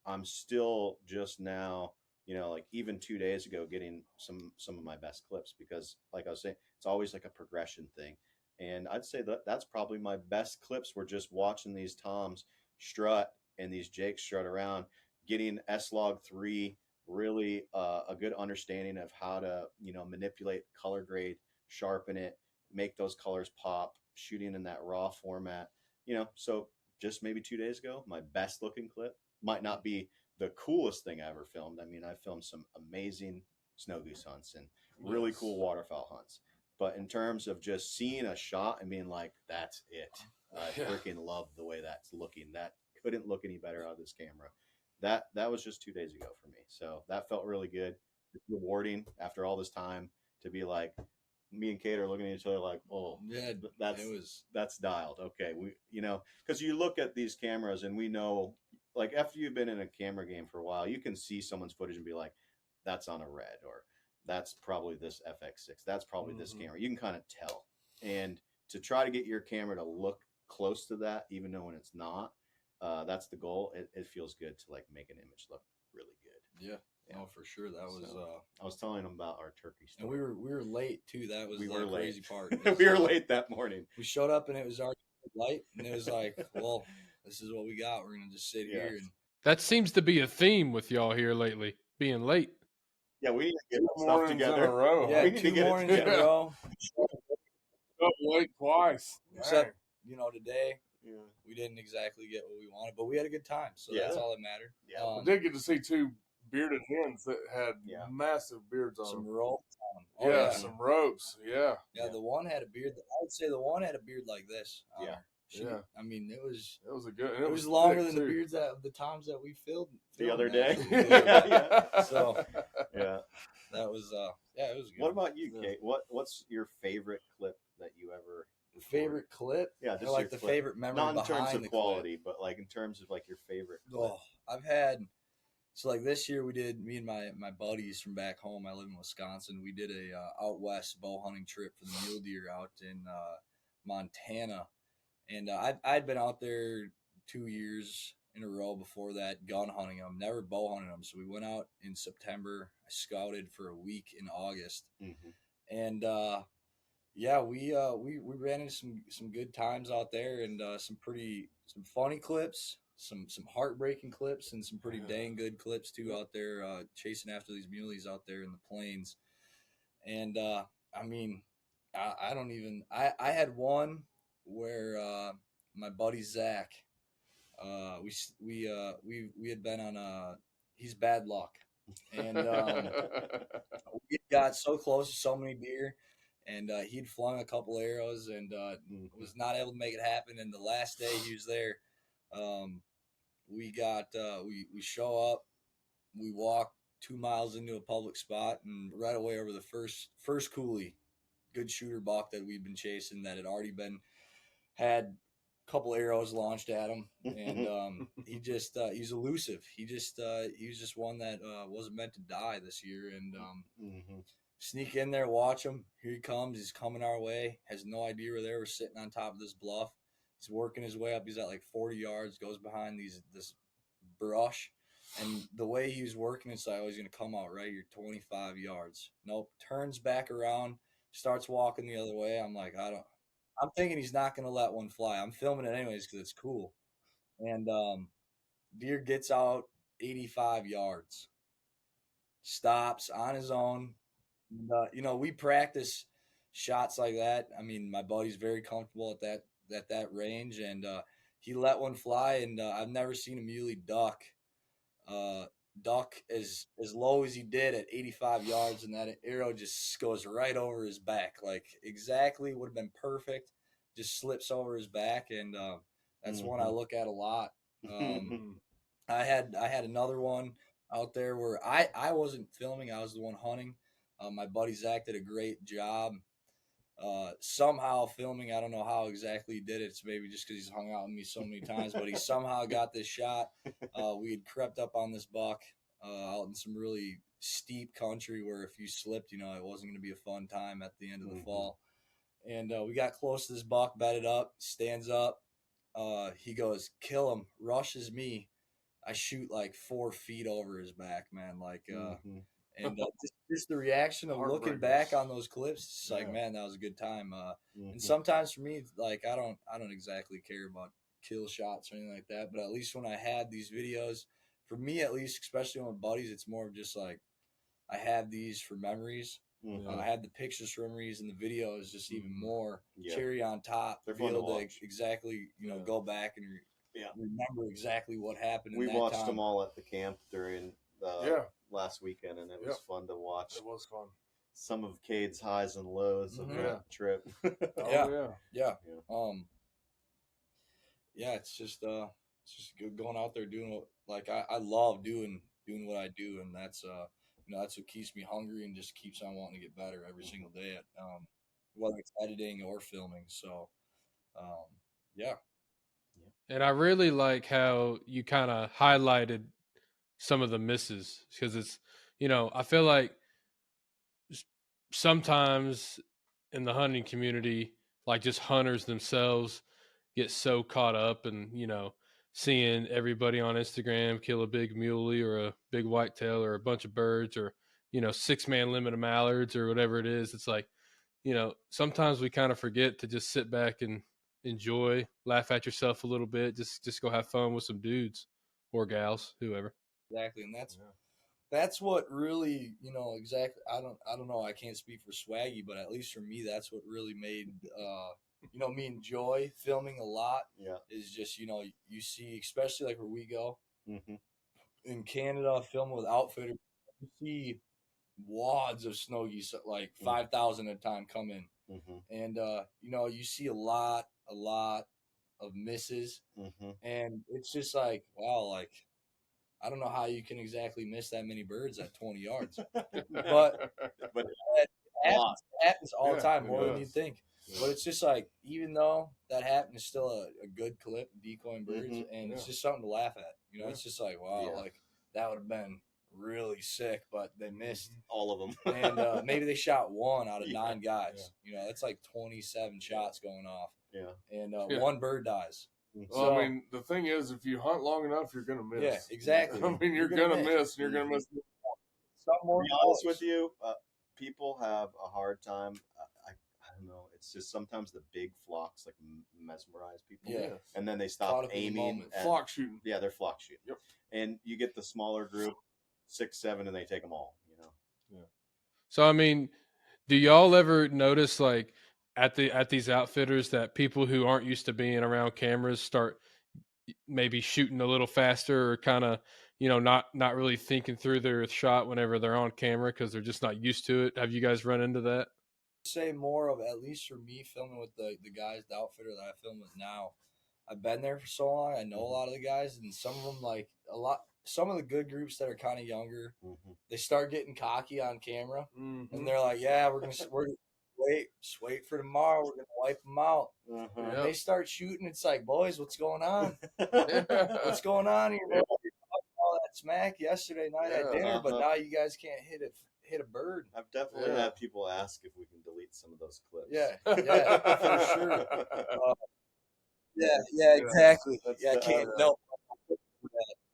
I'm still just now, like even 2 days ago, getting some of my best clips because, like I was saying, it's always like a progression thing. And I'd say that that's probably my best clips. Were just watching these toms strut and these jakes strut around, getting S-Log 3 really a good understanding of how to manipulate color grade, sharpen it, make those colors pop, shooting in that raw format. So just maybe 2 days ago, my best looking clip might not be the coolest thing I ever filmed. I mean, I filmed some amazing snow goose hunts and really cool waterfowl hunts. But in terms of just seeing a shot and being like, that's it. I freaking love the way that's looking. That couldn't look any better out of this camera. That was just 2 days ago for me. So that felt really good. It's rewarding after all this time to be like, me and Kate are looking at each other like, oh, yeah, that's dialed. Okay. Because you look at these cameras and we know, like, after you've been in a camera game for a while, you can see someone's footage and be like, that's on a red, or that's probably this FX6. That's probably this camera. You can kind of tell. And to try to get your camera to look close to that, even though when it's not, that's the goal. It feels good to like make an image look really good. Yeah. Oh, for sure. That was. I was telling them about our turkey story. And we were late too. That was the crazy part. We were late that morning. We showed up and it was already light, and it was like, well, this is what we got. We're gonna just sit here. And that seems to be a theme with y'all here lately, being late. Yeah, we need to get stuff together. In a row. Yeah, we need 2 mornings in a row. Up late twice. Except today. Yeah. We didn't exactly get what we wanted, but we had a good time, so that's all that mattered. Yeah, I did get to see 2 bearded hens that had massive beards on some them. ropes on them. Yeah, some ropes. Yeah. The one had a beard. I would say the one had a beard like this. Yeah. I mean, it was a good. It was longer than the beards of the toms that we filmed the other day. So that was it was good. What about you, Kate? What's your favorite clip that you ever? Favorite clip? Yeah, just or like the clip. favorite memory. Not in behind terms of the quality, clip. but like in terms of like your favorite clip. I've had. So like this year we did, me and my buddies from back home, I live in Wisconsin, we did a out west bow hunting trip for the mule deer out in Montana. And I'd been out there 2 years in a row before that, gun hunting them, never bow hunting them. So we went out in September. I scouted for a week in August. Mm-hmm. And we ran into some good times out there, and some funny clips, some heartbreaking clips, and some pretty dang good clips too out there, chasing after these muleys out there in the plains. And I mean, I had one where my buddy Zach, we had been on he's bad luck, and we got so close to so many deer. And he'd flung a couple arrows and was not able to make it happen. And the last day he was there, we show up, we walk 2 miles into a public spot, and right away over the first coulee, good shooter buck that we'd been chasing that had already had a couple arrows launched at him, and he's elusive. He was just one that wasn't meant to die this year, and sneak in there, watch him. Here he comes. He's coming our way. Has no idea we're there. We're sitting on top of this bluff. He's working his way up. He's at like 40 yards, goes behind this brush. And the way he was working, it's like, oh, he's going to come out right here, 25 yards. Nope. Turns back around, starts walking the other way. I'm like, I'm thinking he's not going to let one fly. I'm filming it anyways because it's cool. And deer gets out 85 yards. Stops on his own. And, we practice shots like that. I mean, my buddy's very comfortable at that range, and he let one fly, and I've never seen a muley uh, duck as low as he did at 85 yards, and that arrow just goes right over his back, like exactly would have been perfect. Just slips over his back, and that's one I look at a lot. I had another one out there where I wasn't filming; I was the one hunting. My buddy Zach did a great job. Somehow filming. I don't know how exactly he did it. It's maybe just because he's hung out with me so many times, but he somehow got this shot. We had crept up on this buck out in some really steep country where if you slipped, it wasn't going to be a fun time at the end of the fall. And we got close to this buck, bedded up, stands up. He goes, kill him, rushes me. I shoot like 4 feet over his back, man. Like, and just the reaction of looking back on those clips, it's like, man, that was a good time. And sometimes for me, like, I don't exactly care about kill shots or anything like that, but at least when I had these videos, for me at least, especially with buddies, it's more of just like I have these for memories. I had the pictures for memories, and the video is just even more cherry on top. They're Be fun to able to watch. exactly, go back and remember exactly what happened. We in that watched time. them all at the camp during last weekend, and it was fun to watch. It was fun. Some of Cade's highs and lows of that trip. It's just good going out there doing what, like, I love doing what I do, and that's that's what keeps me hungry and just keeps on wanting to get better every single day at whether it's editing or filming. So yeah. And I really like how you kind of highlighted some of the misses because it's, I feel like sometimes in the hunting community, like just hunters themselves get so caught up and, seeing everybody on Instagram kill a big muley or a big whitetail or a bunch of birds or, 6-man limit of mallards or whatever it is. It's like, sometimes we kind of forget to just sit back and enjoy, laugh at yourself a little bit, just go have fun with some dudes or gals, whoever. Exactly, and that's what really, exactly. I don't know. I can't speak for Swaggy, but at least for me, that's what really made me enjoy filming a lot. Yeah, is just you see, especially like where we go in Canada, filming with outfitters, you see wads of snow geese, like 5,000 at a time come in, and you see a lot of misses, and it's just like, wow, like I don't know how you can exactly miss that many birds at 20 yards, but it happens all the time, more than you think. But it's just like, even though that happened, it's still a good clip, decoying birds, and it's just something to laugh at. It's just like, wow, like that would have been really sick, but they missed all of them, and maybe they shot one out of 9 guys. It's like 27 shots going off, and one bird dies. Well, I mean, the thing is, if you hunt long enough, you're gonna miss. Yeah, exactly. I mean, you're gonna miss, and you're gonna miss. Some more. To be honest with you, people have a hard time. I don't know. It's just sometimes the big flocks like mesmerize people. Yeah. And then they stop aiming. Flock shooting. Yeah, they're flock shooting. Yep. And you get the smaller group, 6, 7, and they take them all. Yeah. So I mean, do y'all ever notice like at these outfitters that people who aren't used to being around cameras start maybe shooting a little faster or kind of not really thinking through their shot whenever they're on camera because they're just not used to it? Have you guys run into that? Say more of, at least for me, filming with the guys, the outfitter that I film with now. I've been there for so long. I know a lot of the guys, and some of them, like some of the good groups that are kind of younger, they start getting cocky on camera, and they're like, "Yeah, we're wait for tomorrow. We're gonna wipe them out." And they start shooting. It's like, boys, what's going on? What's going on here? Man? All that smack yesterday night at dinner, but now you guys can't hit a bird. I've definitely had people ask if we can delete some of those clips. Yeah, for sure. Yeah, exactly. I can't. No,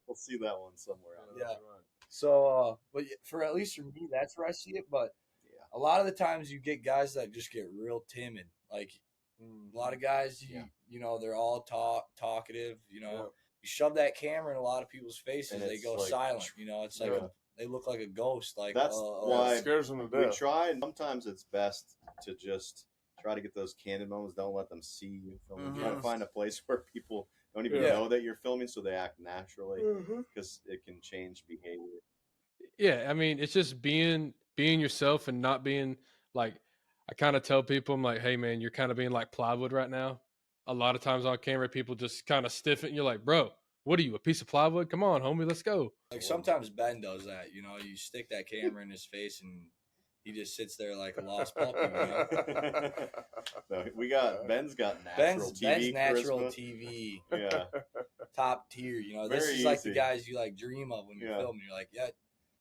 we'll see that one somewhere. Yeah. So, but for at least for me, that's where I see it. But a lot of the times you get guys that just get real timid. Like a lot of guys, they're all talkative. You shove that camera in a lot of people's faces, and they go like, silent. It's like they look like a ghost. Like That's It why scares them to we death. try, and sometimes it's best to just try to get those candid moments. Don't let them see you filming. Try to Mhm. find a place where people don't even Yeah. know that you're filming, so they act naturally, Mhm. because it can change behavior. Yeah, I mean, it's just being yourself and not being like. I kind of tell people, I'm like, hey man, you're kind of being like plywood right now. A lot of times on camera, people just kind of stiff it, and you're like, bro, what are you, a piece of plywood? Come on, homie, let's go. Like sometimes Ben does that. You know, you stick that camera in his face and he just sits there like a lost puppy. You know? No, Ben's got natural Ben's TV natural charisma. TV, Yeah, top tier. You know, this Very is like the easy. guys you like dream of when you're Yeah. filming. You're like, yeah,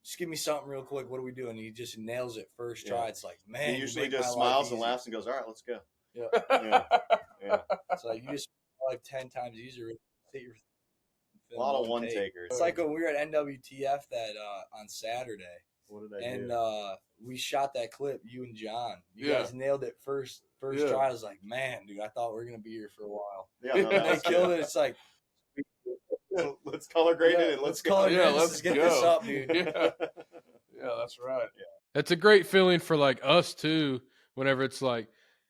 just give me something real quick. What are we doing? And he just nails it first try. Yeah. It's like, man, he you usually make my just life smiles and easy. laughs and goes, "All right, let's go." Yeah. Yeah. It's like you just like 10 times easier. Sit your A lot of one takers. It's like when we were at NWTF that on Saturday, What did I and do? we shot that clip. You and John, you Yeah. guys nailed it first Yeah. try. I was like, man, dude, I thought we were gonna be here for a while. Yeah, no, that They was killed good. it. It's like, So let's color grade it and let's color Yeah, grade this. let's Let's get go. this up, dude. Yeah. Yeah, that's right. It's a great feeling for like us too. Whenever it's like,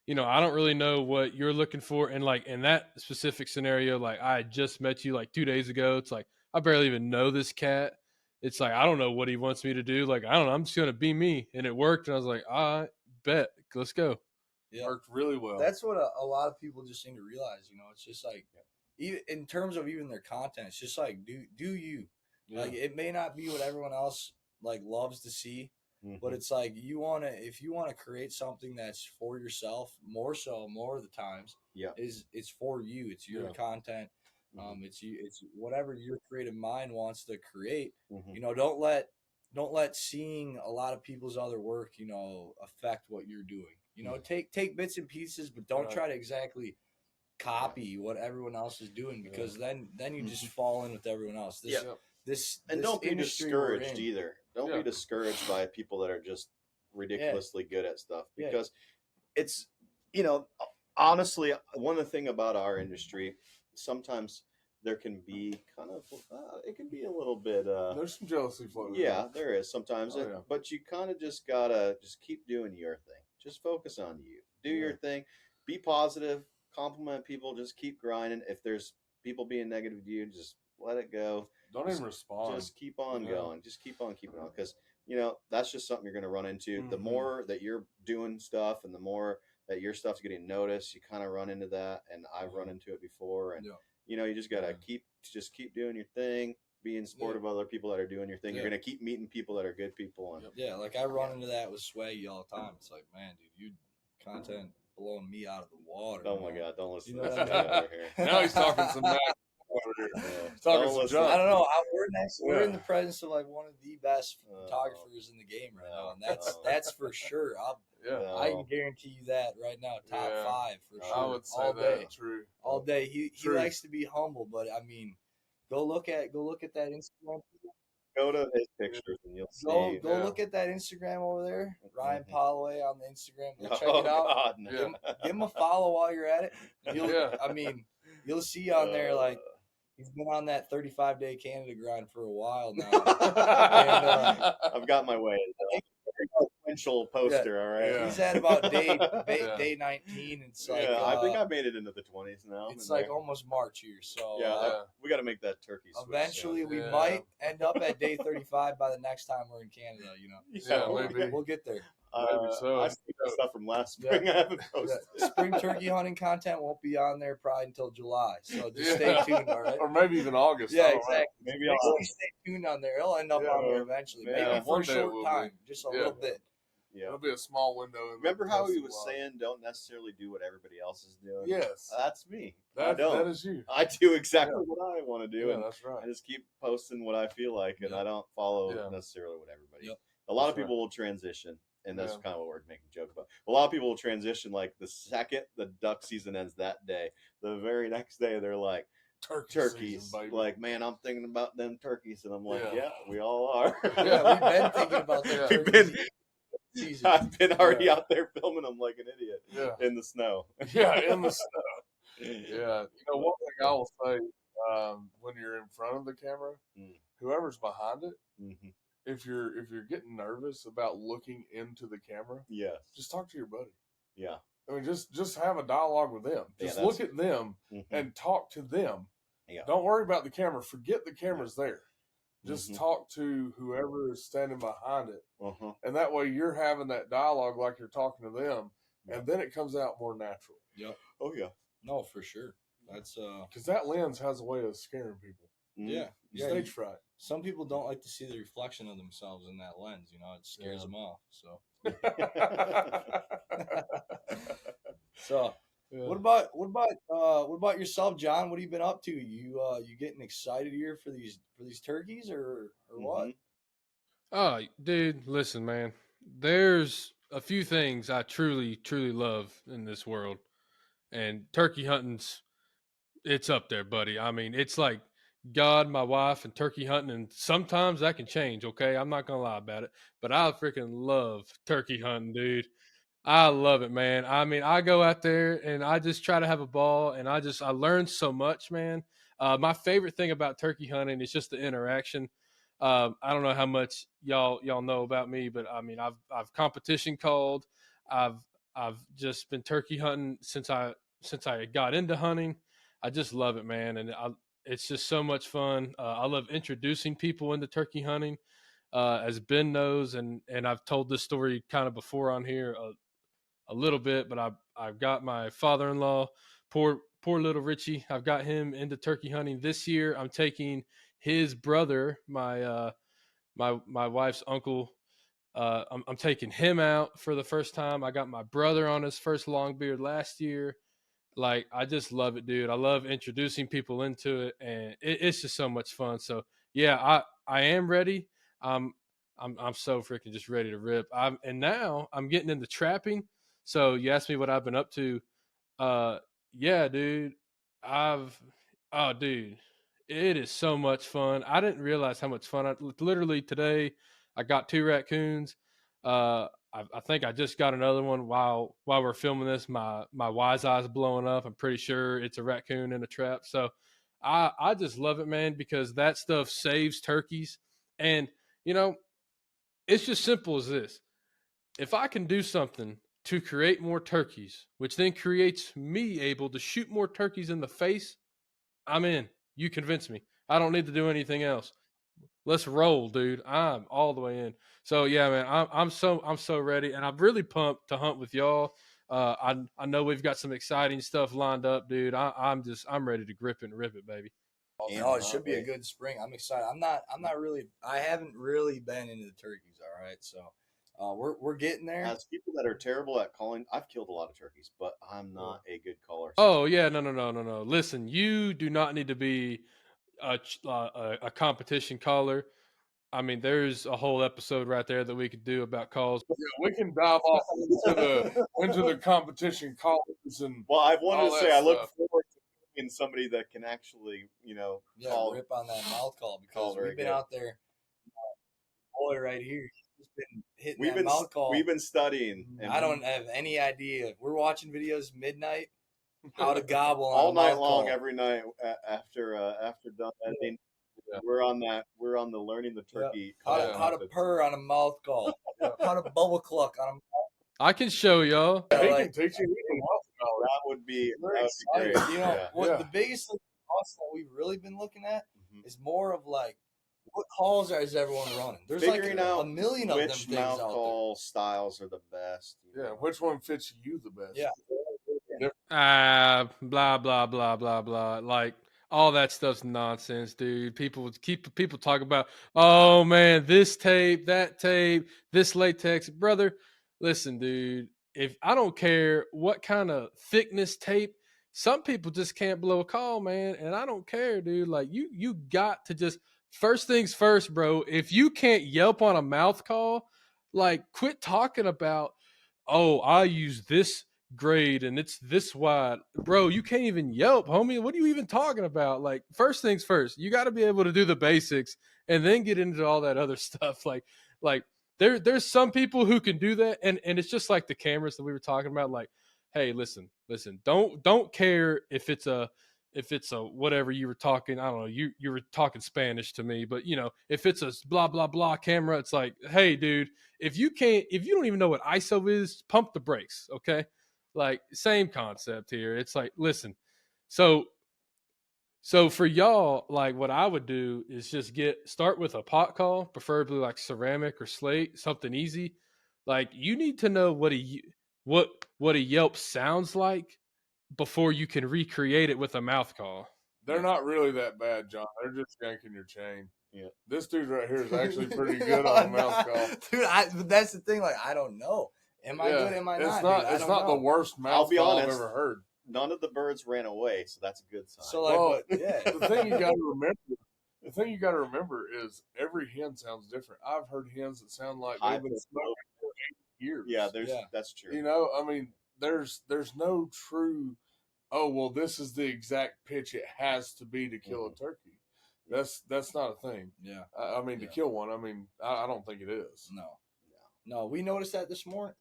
I don't really know what you're looking for, and like in that specific scenario, like I just met you like 2 days ago. It's like I barely even know this cat. It's like I don't know what he wants me to do. Like I don't know. I'm just gonna be me, and it worked. And I was like, all right, bet, let's go. Yeah, Worked really well. that's what a lot of people just need to realize. You know, it's just like, even in terms of even their content, it's just like do you. Yeah. Like it may not be what everyone else like loves to see, Mhm. but it's like if you want to create something that's for yourself, more of the times, Yeah. it's for you. It's your Yeah. content. Mhm. It's whatever your creative mind wants to create. Mhm. You know, don't let seeing a lot of people's other work, affect what you're doing. You know, take bits and pieces, but don't Right. try to exactly copy what everyone else is doing, because then you just fall in with everyone else. Yeah. And don't be industry we're discouraged in- either. Don't Yeah. be discouraged by people that are just ridiculously good at stuff, Yeah. because it's, honestly, one of the thing about our industry, sometimes there can be kind of, it can be a little bit, There's some jealousy floating. yeah, there is sometimes, Oh, yeah. but you kind of just gotta just keep doing your thing. Just focus on you. Do Yeah. your thing. Be positive. Compliment people. Just keep grinding. If there's people being negative to you, just let it go. Don't even respond. Just keep on Yeah. going. Just keep on keeping on, because that's just something you're going to run into. The Mhm. more that you're doing stuff, and the more that your stuff's getting noticed, you kind of run into that. And I've run into it before. And you just got to keep doing your thing. Being supportive of other people that are doing your thing. Yeah. You're going to keep meeting people that are good people. And Yeah, like I run into that with Swaggy all the time. It's like, man, dude, you content blowing me out of the water. oh my God, don't listen You to know this what I guy mean? over here. Now he's talking some mad over here. He's talking Don't some listen. junk. I don't know. We're in Yeah. the presence of like one of the best Oh. photographers in the game right now, and No. that's for sure. Yeah. No. I can guarantee you that right now, top Yeah. 5 for sure. I would say all that. day, True. all day. He True. likes to be humble, but I mean, go look at that Instagram. Go to his pictures and you'll see. Go Yeah. look at that Instagram over there, Ryan Mhm. Poloway on the Instagram. Go check Oh it out. God, no. Yeah. Give him a follow while you're at it. Yeah. I mean, you'll see on there like he's been on that 35-day Canada grind for a while now. I've got my way. Sequential poster, all right. Yeah. He's at about day Yeah. 19. It's like I think I made it into the 20s now. it's like almost March here. So yeah, we got to make that turkey switch. eventually we Yeah. might end up at day 35 by the next time we're in Canada. Yeah, maybe. We'll get there. Maybe so. I still got stuff from last spring. I haven't posted. Spring turkey hunting content won't be on there probably until July. So just Yeah. stay tuned, all right? Or maybe even August. I Yeah, don't know. exactly. Maybe Make I'll. sure you stay tuned on there. It'll end up Yeah. on there eventually. Yeah. Maybe for One a day it short will time, be. just a Yeah. little bit. Yeah. It'll be a small window. In Remember the how rest he of the was while. saying, "Don't necessarily do what everybody else is doing." Yes. That's me. I That don't. is you. I do exactly Yeah. what I want to do, Yeah, and that's right. I just keep posting what I feel like, and Yep. I don't follow Yeah. necessarily what everybody. Yep. A lot of That's right. people will transition, and that's Yeah. kind of what we're making a joke about. A lot of people will transition like the second the duck season ends that day. The very next day, they're like, turkeys. Season, baby. Like, man, I'm thinking about them turkeys, and I'm like, Yeah. yeah, we all are. Yeah, we've been thinking about that. Yeah. We've been. season. I've been already Yeah. out there filming them like an idiot Yeah. in the snow. Yeah, in the snow. Yeah. One thing I will say, when you're in front of the camera, Mm. whoever's behind it, Mhm. if you're getting nervous about looking into the camera, Yes. just talk to your buddy. Yeah. I mean, just have a dialogue with them. Just look at them and talk to them. Yeah. Don't worry about the camera. Forget the camera's there. Just talk to whoever is standing behind it. And that way you're having that dialogue like you're talking to them. And then it comes out more natural. Yep. Oh, yeah. No, for sure. That's because that lens has a way of scaring people. Yeah. Stage fright. Some people don't like to see the reflection of themselves in that lens. You know, it scares them off. So. So, what about yourself, John? What have you been up to? You getting excited here for these turkeys or what? Oh, dude, listen, man. There's a few things I truly love in this world, and turkey hunting's it's up there, buddy. I mean, it's like God, my wife, and turkey hunting, and sometimes that can change. Okay, I'm not gonna lie about it, but I freaking love turkey hunting, dude. I love it, man. I mean, I go out there and I just try to have a ball, and I learn so much, man. My favorite thing about turkey hunting is just the interaction. I don't know how much y'all know about me, but I mean, I've competition called. I've I've just been turkey hunting since I got into hunting. I just love it, man, and it's just so much fun. I love introducing people into turkey hunting, as Ben knows, and I've told this story kind of before on here a little bit, but I've got my father-in-law, poor little Richie. I've got him into turkey hunting this year. I'm taking his brother, my wife's uncle. I'm taking him out for the first time. I got my brother on his first long beard last year. Like, I just love it, dude. I love introducing people into it, and it's just so much fun. So yeah, I am ready. I'm I'm so freaking just ready to rip. And now I'm getting into trapping. So you asked me what I've been up to. Uh, yeah, dude. I've dude, it is so much fun. I didn't realize how much fun. Literally today, I got 2 raccoons. I think I just got another one while we're filming this. My wise eye's blowing up. I'm pretty sure it's a raccoon in a trap. So I just love it, man, because that stuff saves turkeys. And you know, it's just simple as this. If I can do something to create more turkeys, which then creates me able to shoot more turkeys in the face, I'm in. You convince me. I don't need to do anything else. Let's roll, dude. I'm all the way in. So yeah, man, I'm so ready, and I'm really pumped to hunt with y'all. I know we've got some exciting stuff lined up, dude. I'm ready to grip it and rip it, baby. No, it should be a good spring. I'm excited. I haven't really been into the turkeys. All right, so we're getting there. As people that are terrible at calling, I've killed a lot of turkeys, but I'm not a good caller. Oh yeah, no. Listen, you do not need to be a competition caller. I mean, there's a whole episode right there that we could do about calls. Yeah, we can dive off into the competition callers and. Well, I've wanted to say I look stuff. forward to being somebody that can actually, call, rip on that mouth call because very we've been good. out there. Boy, right here, he's been hitting We've that been mouth call. we've been studying. And I don't have any idea. We're watching videos midnight. How to gobble all on a night mouth long, call. every night after done editing. Yeah. We're on the learning the turkey. How to purr on a mouth call. How to bubble cluck on a mouth call. I can show y'all. He can teach you. That would be great. You know, the biggest thing that we've really been looking at is more of like, what calls is everyone running? There's figuring like out a million of them which things mouth out call styles are the best. Yeah, which one fits you the best? Yeah. Blah blah blah blah blah. Like, all that stuff's nonsense, dude. People talk about, oh man, this tape, that tape, this latex, brother. Listen, dude. If I don't care what kind of thickness tape, some people just can't blow a call, man. And I don't care, dude. Like, you got to just, first things first, bro. If you can't yelp on a mouth call, like, quit talking about, oh, I use this grade and it's this wide. Bro, you can't even yelp, homie. What are you even talking about? Like, first things first, you got to be able to do the basics and then get into all that other stuff. Like there's some people who can do that, and it's just like the cameras that we were talking about. Like, hey, listen, don't care if it's a if it's a whatever you were talking, I don't know, you were talking Spanish to me, but if it's a blah blah blah camera, it's like, hey dude, if you don't even know what ISO is, pump the brakes, okay? Like same concept here. It's like, listen, so for y'all, like what I would do is just start with a pot call, preferably like ceramic or slate, something easy. Like you need to know what a Yelp sounds like before you can recreate it with a mouth call. They're not really that bad, John. They're just yanking your chain. Yeah. This dude right here is actually pretty good on a mouth call. Dude, but that's the thing. Like, I don't know. Am I good? Am I not? It's not the worst mouth call I've ever heard. None of the birds ran away, so that's a good sign. So, like, the thing you got to remember is every hen sounds different. I've heard hens that sound like they've been smoking for 8 years. Yeah, that's true. I mean, there's no true. Oh well, this is the exact pitch it has to be to kill a turkey. That's not a thing. Yeah. I mean, to kill one. I mean, I don't think it is. No. We noticed that this morning.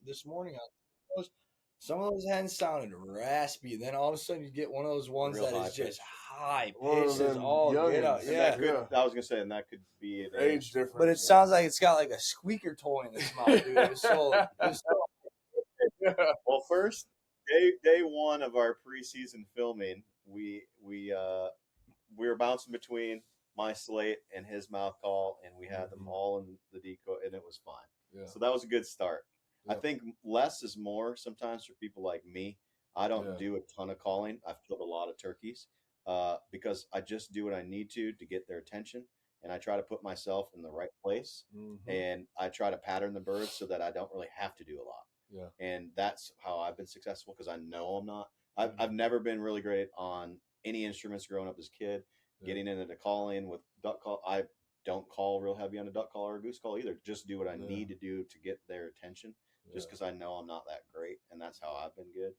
Some of those hens sounded raspy. Then all of a sudden, you get one of those ones that is just high pitches all get out. Yeah. I was gonna say, and that could be an age difference. But it sounds like it's got like a squeaker toy in its mouth, dude. It was so Well, first day one of our preseason filming, we were bouncing between my slate and his mouth call, and we had them all in the decoy, and it was fine. Yeah. So that was a good start. I think less is more sometimes for people like me. I don't do a ton of calling. I've killed a lot of turkeys because I just do what I need to get their attention, and I try to put myself in the right place, and I try to pattern the birds so that I don't really have to do a lot. Yeah. And that's how I've been successful because I know I'm not. I've never been really great on any instruments growing up as a kid. Getting into the calling with duck call, I don't call real heavy on a duck call or a goose call either. Just do what I need to do to get their attention. Just because I know I'm not that great, and that's how I've been good.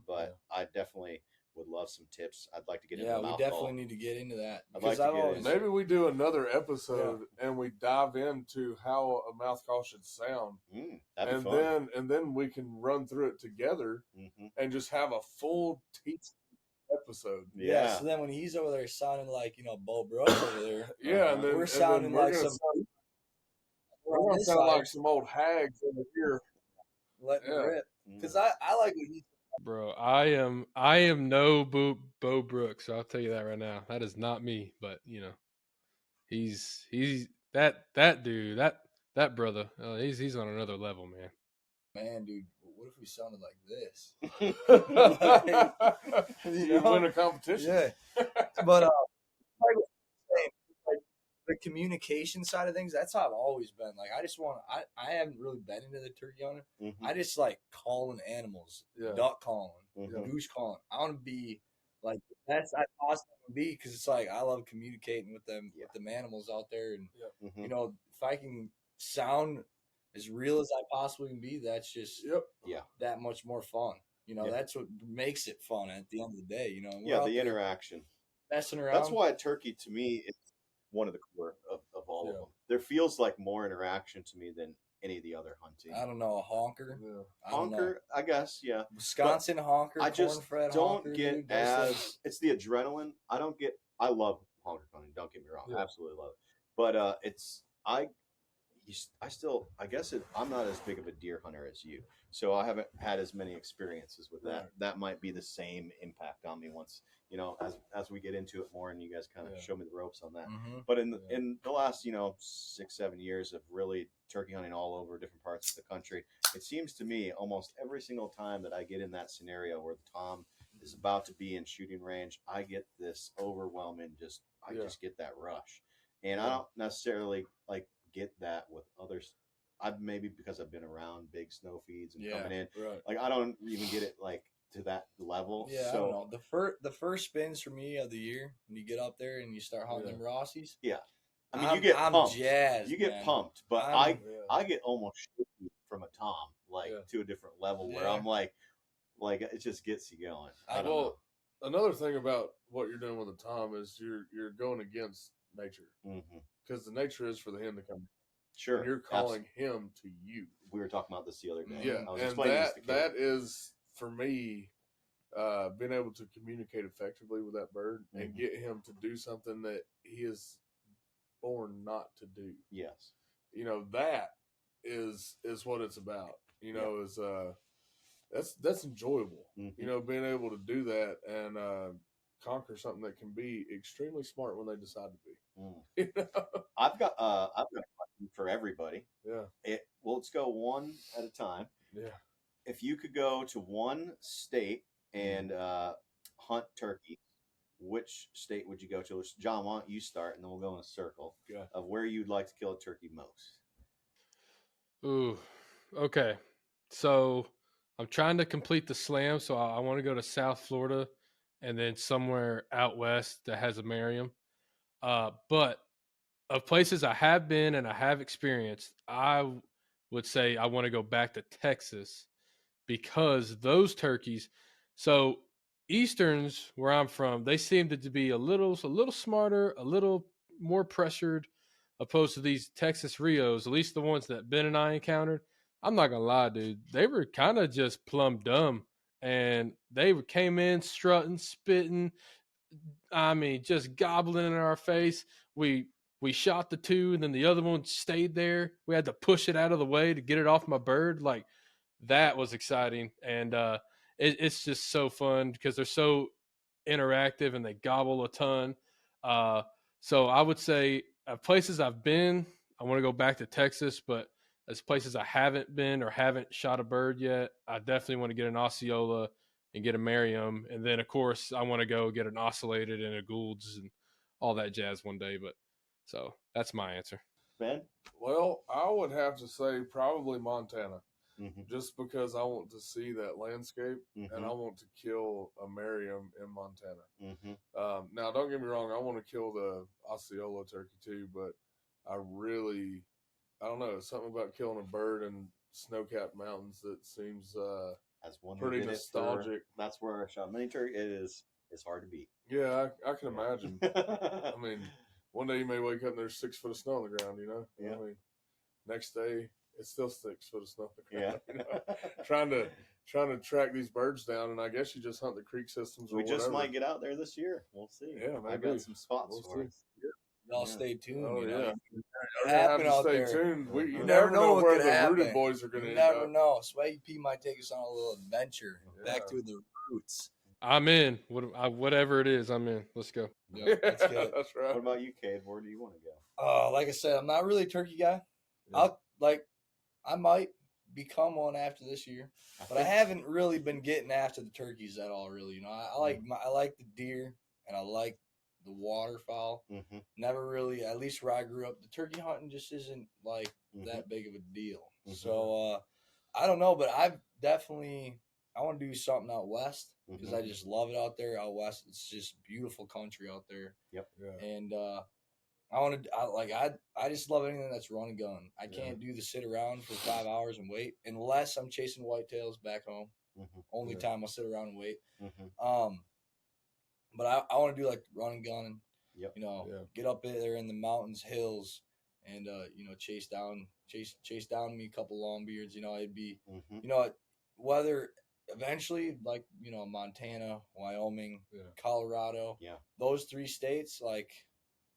But I definitely would love some tips. I'd like to get into the mouth we definitely call. need to get into that. I'd like to get maybe we do another episode and we dive into how a mouth call should sound. That'd be fun. Then we can run through it together and just have a full teach episode. Yeah. So then when he's over there sounding like Bo Brooks over there, and then we're sounding like some. We're gonna sound like some old hags over here. Letting it rip. Because I like what he's. Bro, I am no Bo Brooks. So I'll tell you that right now. That is not me. But he's that dude, that brother. He's on another level, man. Man, dude, what if we sounded like this? You win a competition. Yeah, but like the communication side of things, that's how I've always been. Like, I haven't really been into the turkey hunter. I just like calling animals, duck calling, goose calling. I want to be like the best I possibly can be because it's like I love communicating with them, with them animals out there, and if I can sound as real as I possibly can be, that's just that much more fun. That's what makes it fun at the end of the day. The interaction, messing around. That's why turkey to me is one of the core of all of them. There feels like more interaction to me than any of the other hunting. I don't know, a honker. Honker, I guess, yeah. Wisconsin but honker. I just don't honker, get dude, it's the adrenaline. I love honker hunting. Don't get me wrong, I absolutely love it. But I'm not as big of a deer hunter as you, so I haven't had as many experiences with that. Right. That might be the same impact on me once as we get into it more, and you guys kind of show me the ropes on that. But in the last 6-7 years of really turkey hunting all over different parts of the country, it seems to me almost every single time that I get in that scenario where the tom is about to be in shooting range, I get this overwhelming just get that rush, and I don't necessarily get that with others. Maybe because I've been around big snow feeds and coming in, like I don't even get it to that level. Yeah, so, I don't know. The first spins for me of the year when you get up there and you start hunting them Rossies. Yeah, I mean you get pumped. Jazzed, you get pumped, but I get almost shaky from a tom to a different level where I'm like it just gets you going. I don't know. Another thing about what you're doing with a tom is you're going against nature because the nature is for the hen to come. Sure, and you're calling him to you. We were talking about this the other day. Yeah, I was and that is for me being able to communicate effectively with that bird and get him to do something that he is born not to do. Yes. That is what it's about. Is that's enjoyable. Being able to do that and conquer something that can be extremely smart when they decide to be. I've got a question for everybody. Yeah. Let's go one at a time. Yeah. If you could go to one state and hunt turkey, which state would you go to? John, why don't you start, and then we'll go in a circle of where you'd like to kill a turkey most. Ooh, okay. So I'm trying to complete the slam, so I want to go to South Florida and then somewhere out west that has a Merriam. But of places I have been and I have experienced, I would say I want to go back to Texas because those turkeys. So Easterns, where I'm from, they seem to be a little smarter, a little more pressured, opposed to these Texas Rios. At least the ones that Ben and I encountered. I'm not gonna lie, dude. They were kind of just plumb dumb, and they came in strutting, spitting. I mean, just gobbling in our face. We shot the two, and then the other one stayed there. We had to push it out of the way to get it off my bird. Like that was exciting, and it's just so fun because they're so interactive and they gobble a ton. So I would say places I've been, I want to go back to Texas, but as places I haven't been or haven't shot a bird yet, I definitely want to get an Osceola and get a Merriam, and then of course I want to go get an Oscillated and a Gould's and all that jazz one day. But so that's my answer. Ben? Well, I would have to say probably Montana. Just because I want to see that landscape and I want to kill a Merriam in Montana. Now, don't get me wrong, I want to kill the Osceola turkey too, but I don't know, something about killing a bird in snow-capped mountains that seems as one pretty nostalgic. That's where I shot many turkey. It's hard to beat. Yeah, I can imagine. I mean, one day you may wake up and there's 6 foot of snow on the ground, Yeah. I mean, next day it's still 6 foot of snow on the ground. Yeah. Trying to track these birds down, and I guess you just hunt the creek systems. We just might get out there this year. We'll see. Yeah, maybe. I got some spots We'll for us. Y'all stay tuned. Oh, yeah. We're gonna have to stay tuned. You never know what where could the happen. Rooted Boys are gonna You end never up. know. Swaggy P might take us on a little adventure back to the roots. I'm in. Whatever it is, I'm in. Let's go. Yeah, let's get it. That's right. What about you, Kade? Where do you want to go? Like I said, I'm not really a turkey guy. Yeah. I might become one after this year, but I haven't really been getting after the turkeys at all. Really, I like the deer and I like the waterfowl. Never really, at least where I grew up, the turkey hunting just isn't like that big of a deal. So I don't know, but I want to do something out west because I just love it out there. Out west, it's just beautiful country out there. Yep. Yeah. And I just love anything that's run and gun. I can't do the sit around for 5 hours and wait unless I'm chasing whitetails back home. Only time I'll sit around and wait. But I want to do like run and gun and get up there in the mountains, hills, and chase down me a couple longbeards. It'd be whether eventually like Montana, Wyoming, Colorado, those 3 states like.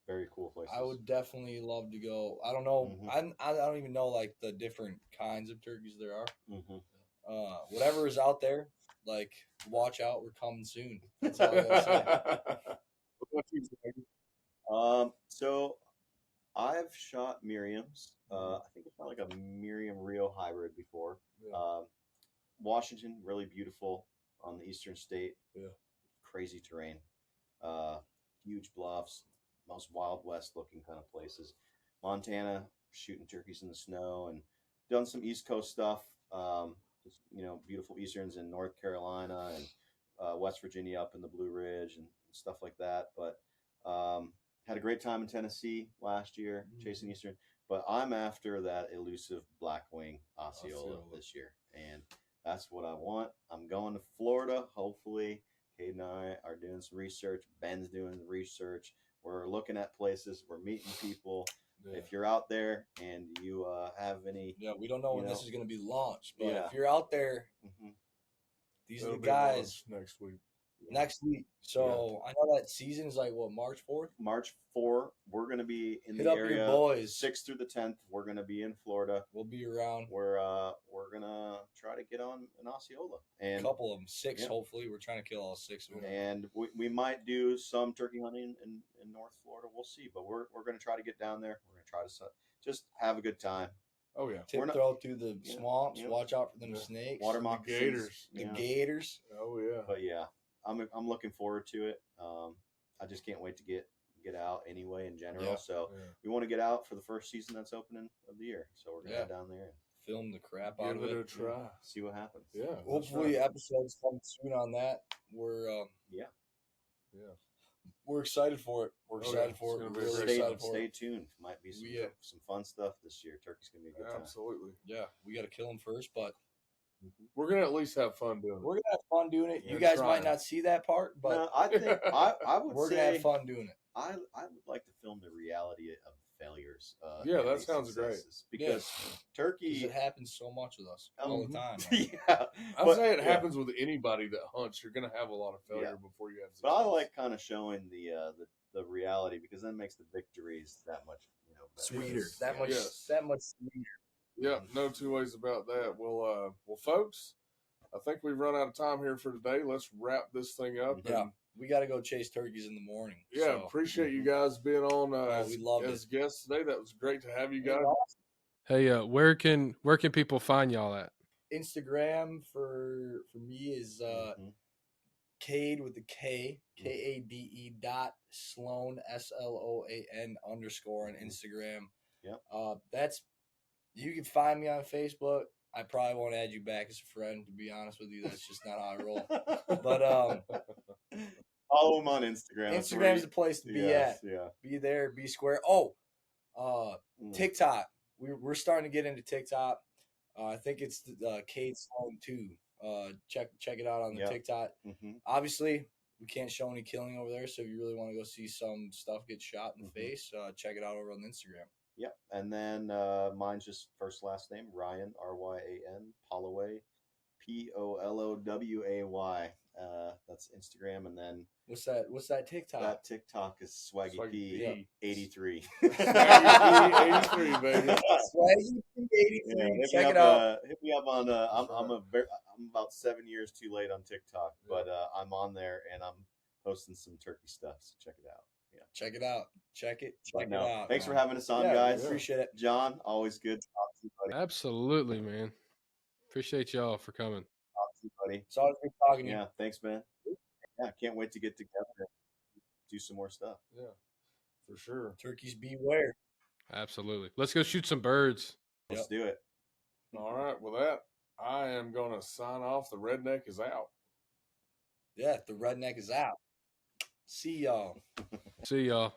Very cool places. I would definitely love to go. I don't know. I don't even know like the different kinds of turkeys there are. Whatever is out there, like watch out, we're coming soon. That's all I gotta say. So I've shot Merriams. I think I shot like a Merriam Rio hybrid before. Washington, really beautiful on the eastern state. Crazy terrain. Huge bluffs. Most Wild West looking kind of places. Montana, shooting turkeys in the snow, and done some East Coast stuff. Beautiful Easterns in North Carolina and West Virginia up in the Blue Ridge and stuff like that. But had a great time in Tennessee last year chasing Eastern. But I'm after that elusive Blackwing Osceola this year, and that's what I want. I'm going to Florida. Hopefully, Kade and I are doing some research. Ben's doing research. We're looking at places. We're meeting people. If you're out there and you have any... we don't know when this is going to be launched. But if you're out there, These That'll are the be lunch guys next week. next week. So I know that season is like what, March 4th? March 4, we're going to be in Hit the up your area. boys. 6th through the 10th, we're going to be in Florida. We'll be around. We're going to try to get on an Osceola. A And couple of them, 6 yeah. hopefully. We're trying to kill all 6 of them. And we might do some turkey hunting in North Florida. We'll see. But we're going to try to get down there. We're going to try to just have a good time. Oh, yeah. Throw through the swamps. Yeah. Watch out for them snakes. Water The moccasins. gators. The gators. Oh, yeah. But yeah, I'm looking forward to it. I just can't wait to get out anyway in general. Yeah. So we want to get out for the first season that's opening of the year. So we're going to head down there and film the crap out Give of it it. a try. see what happens. Yeah. that's Hopefully, right. episodes come soon on that. We're Yeah. we're excited for it. We're Oh, excited yeah. for It's it. gonna We're be really great. excited for Stay it. tuned. Might be some We, some fun stuff this year. Turkey's going to be a good time. Absolutely. Yeah, we got to kill them first, but We're going to at least have fun doing it. we're gonna have fun doing it. Yeah, You guys trying. might not see that part, but No, I think I would we're say gonna have fun doing it. I would like to film the reality of failures. Yeah, and that these sounds great. successes. Because Because turkey. it happens so much with us all the time. Yeah, I'd but- say it yeah. happens with anybody that hunts. You're going to have a lot of failure Yeah. before you have success. But I like kind of showing the reality because that makes the victories that much better. Sweeter, that much, Yes. that much sweeter. Yeah, no two ways about that. Well, folks, I think we've run out of time here for today. Let's wrap this thing up. Yeah, And, we got to go chase turkeys in the morning. yeah, so. appreciate you guys being on we loved as guests today. That was great to have you It was guys. awesome. Hey, where can people find y'all at? Instagram for me is Kade with the K, Kade Sloan SLOAN _ on Instagram. Yep. That's, you can find me on Facebook. I probably won't add you back as a friend, to be honest with you. That's just not how I roll. But follow them on Instagram. That's where Instagram's the place to be yes, at. Yeah. Be there, be square. Oh, TikTok. We're starting to get into TikTok. I think it's Kade Sloan 2. Check it out on the TikTok. Mm-hmm. Obviously, we can't show any killing over there, so if you really want to go see some stuff get shot in the face, check it out over on Instagram. Yep. And then mine's just first last name Ryan RYAN Poloway POLOWAY. That's Instagram, and then What's that TikTok? that TikTok is Swaggy P 83. Swaggy P 83, baby. Swaggy P 83. Yeah, Check it out. Hit me up on. I'm about 7 years too late on TikTok, but I'm on there and I'm posting some turkey stuff. So check it out. Yeah, Check it out. Check it out. Thanks for having us on, Yeah, guys. appreciate it. John, always good to talk to you, buddy. Absolutely, man. Appreciate y'all for coming. Talk to you, buddy. It's always good talking to you. Yeah, thanks, man. Yeah, can't wait to get together and do some more stuff. Yeah, for sure. Turkeys beware. Absolutely. Let's go shoot some birds. Let's do it. All right, with that, I am going to sign off. The redneck is out. Yeah, the redneck is out. See y'all. See y'all.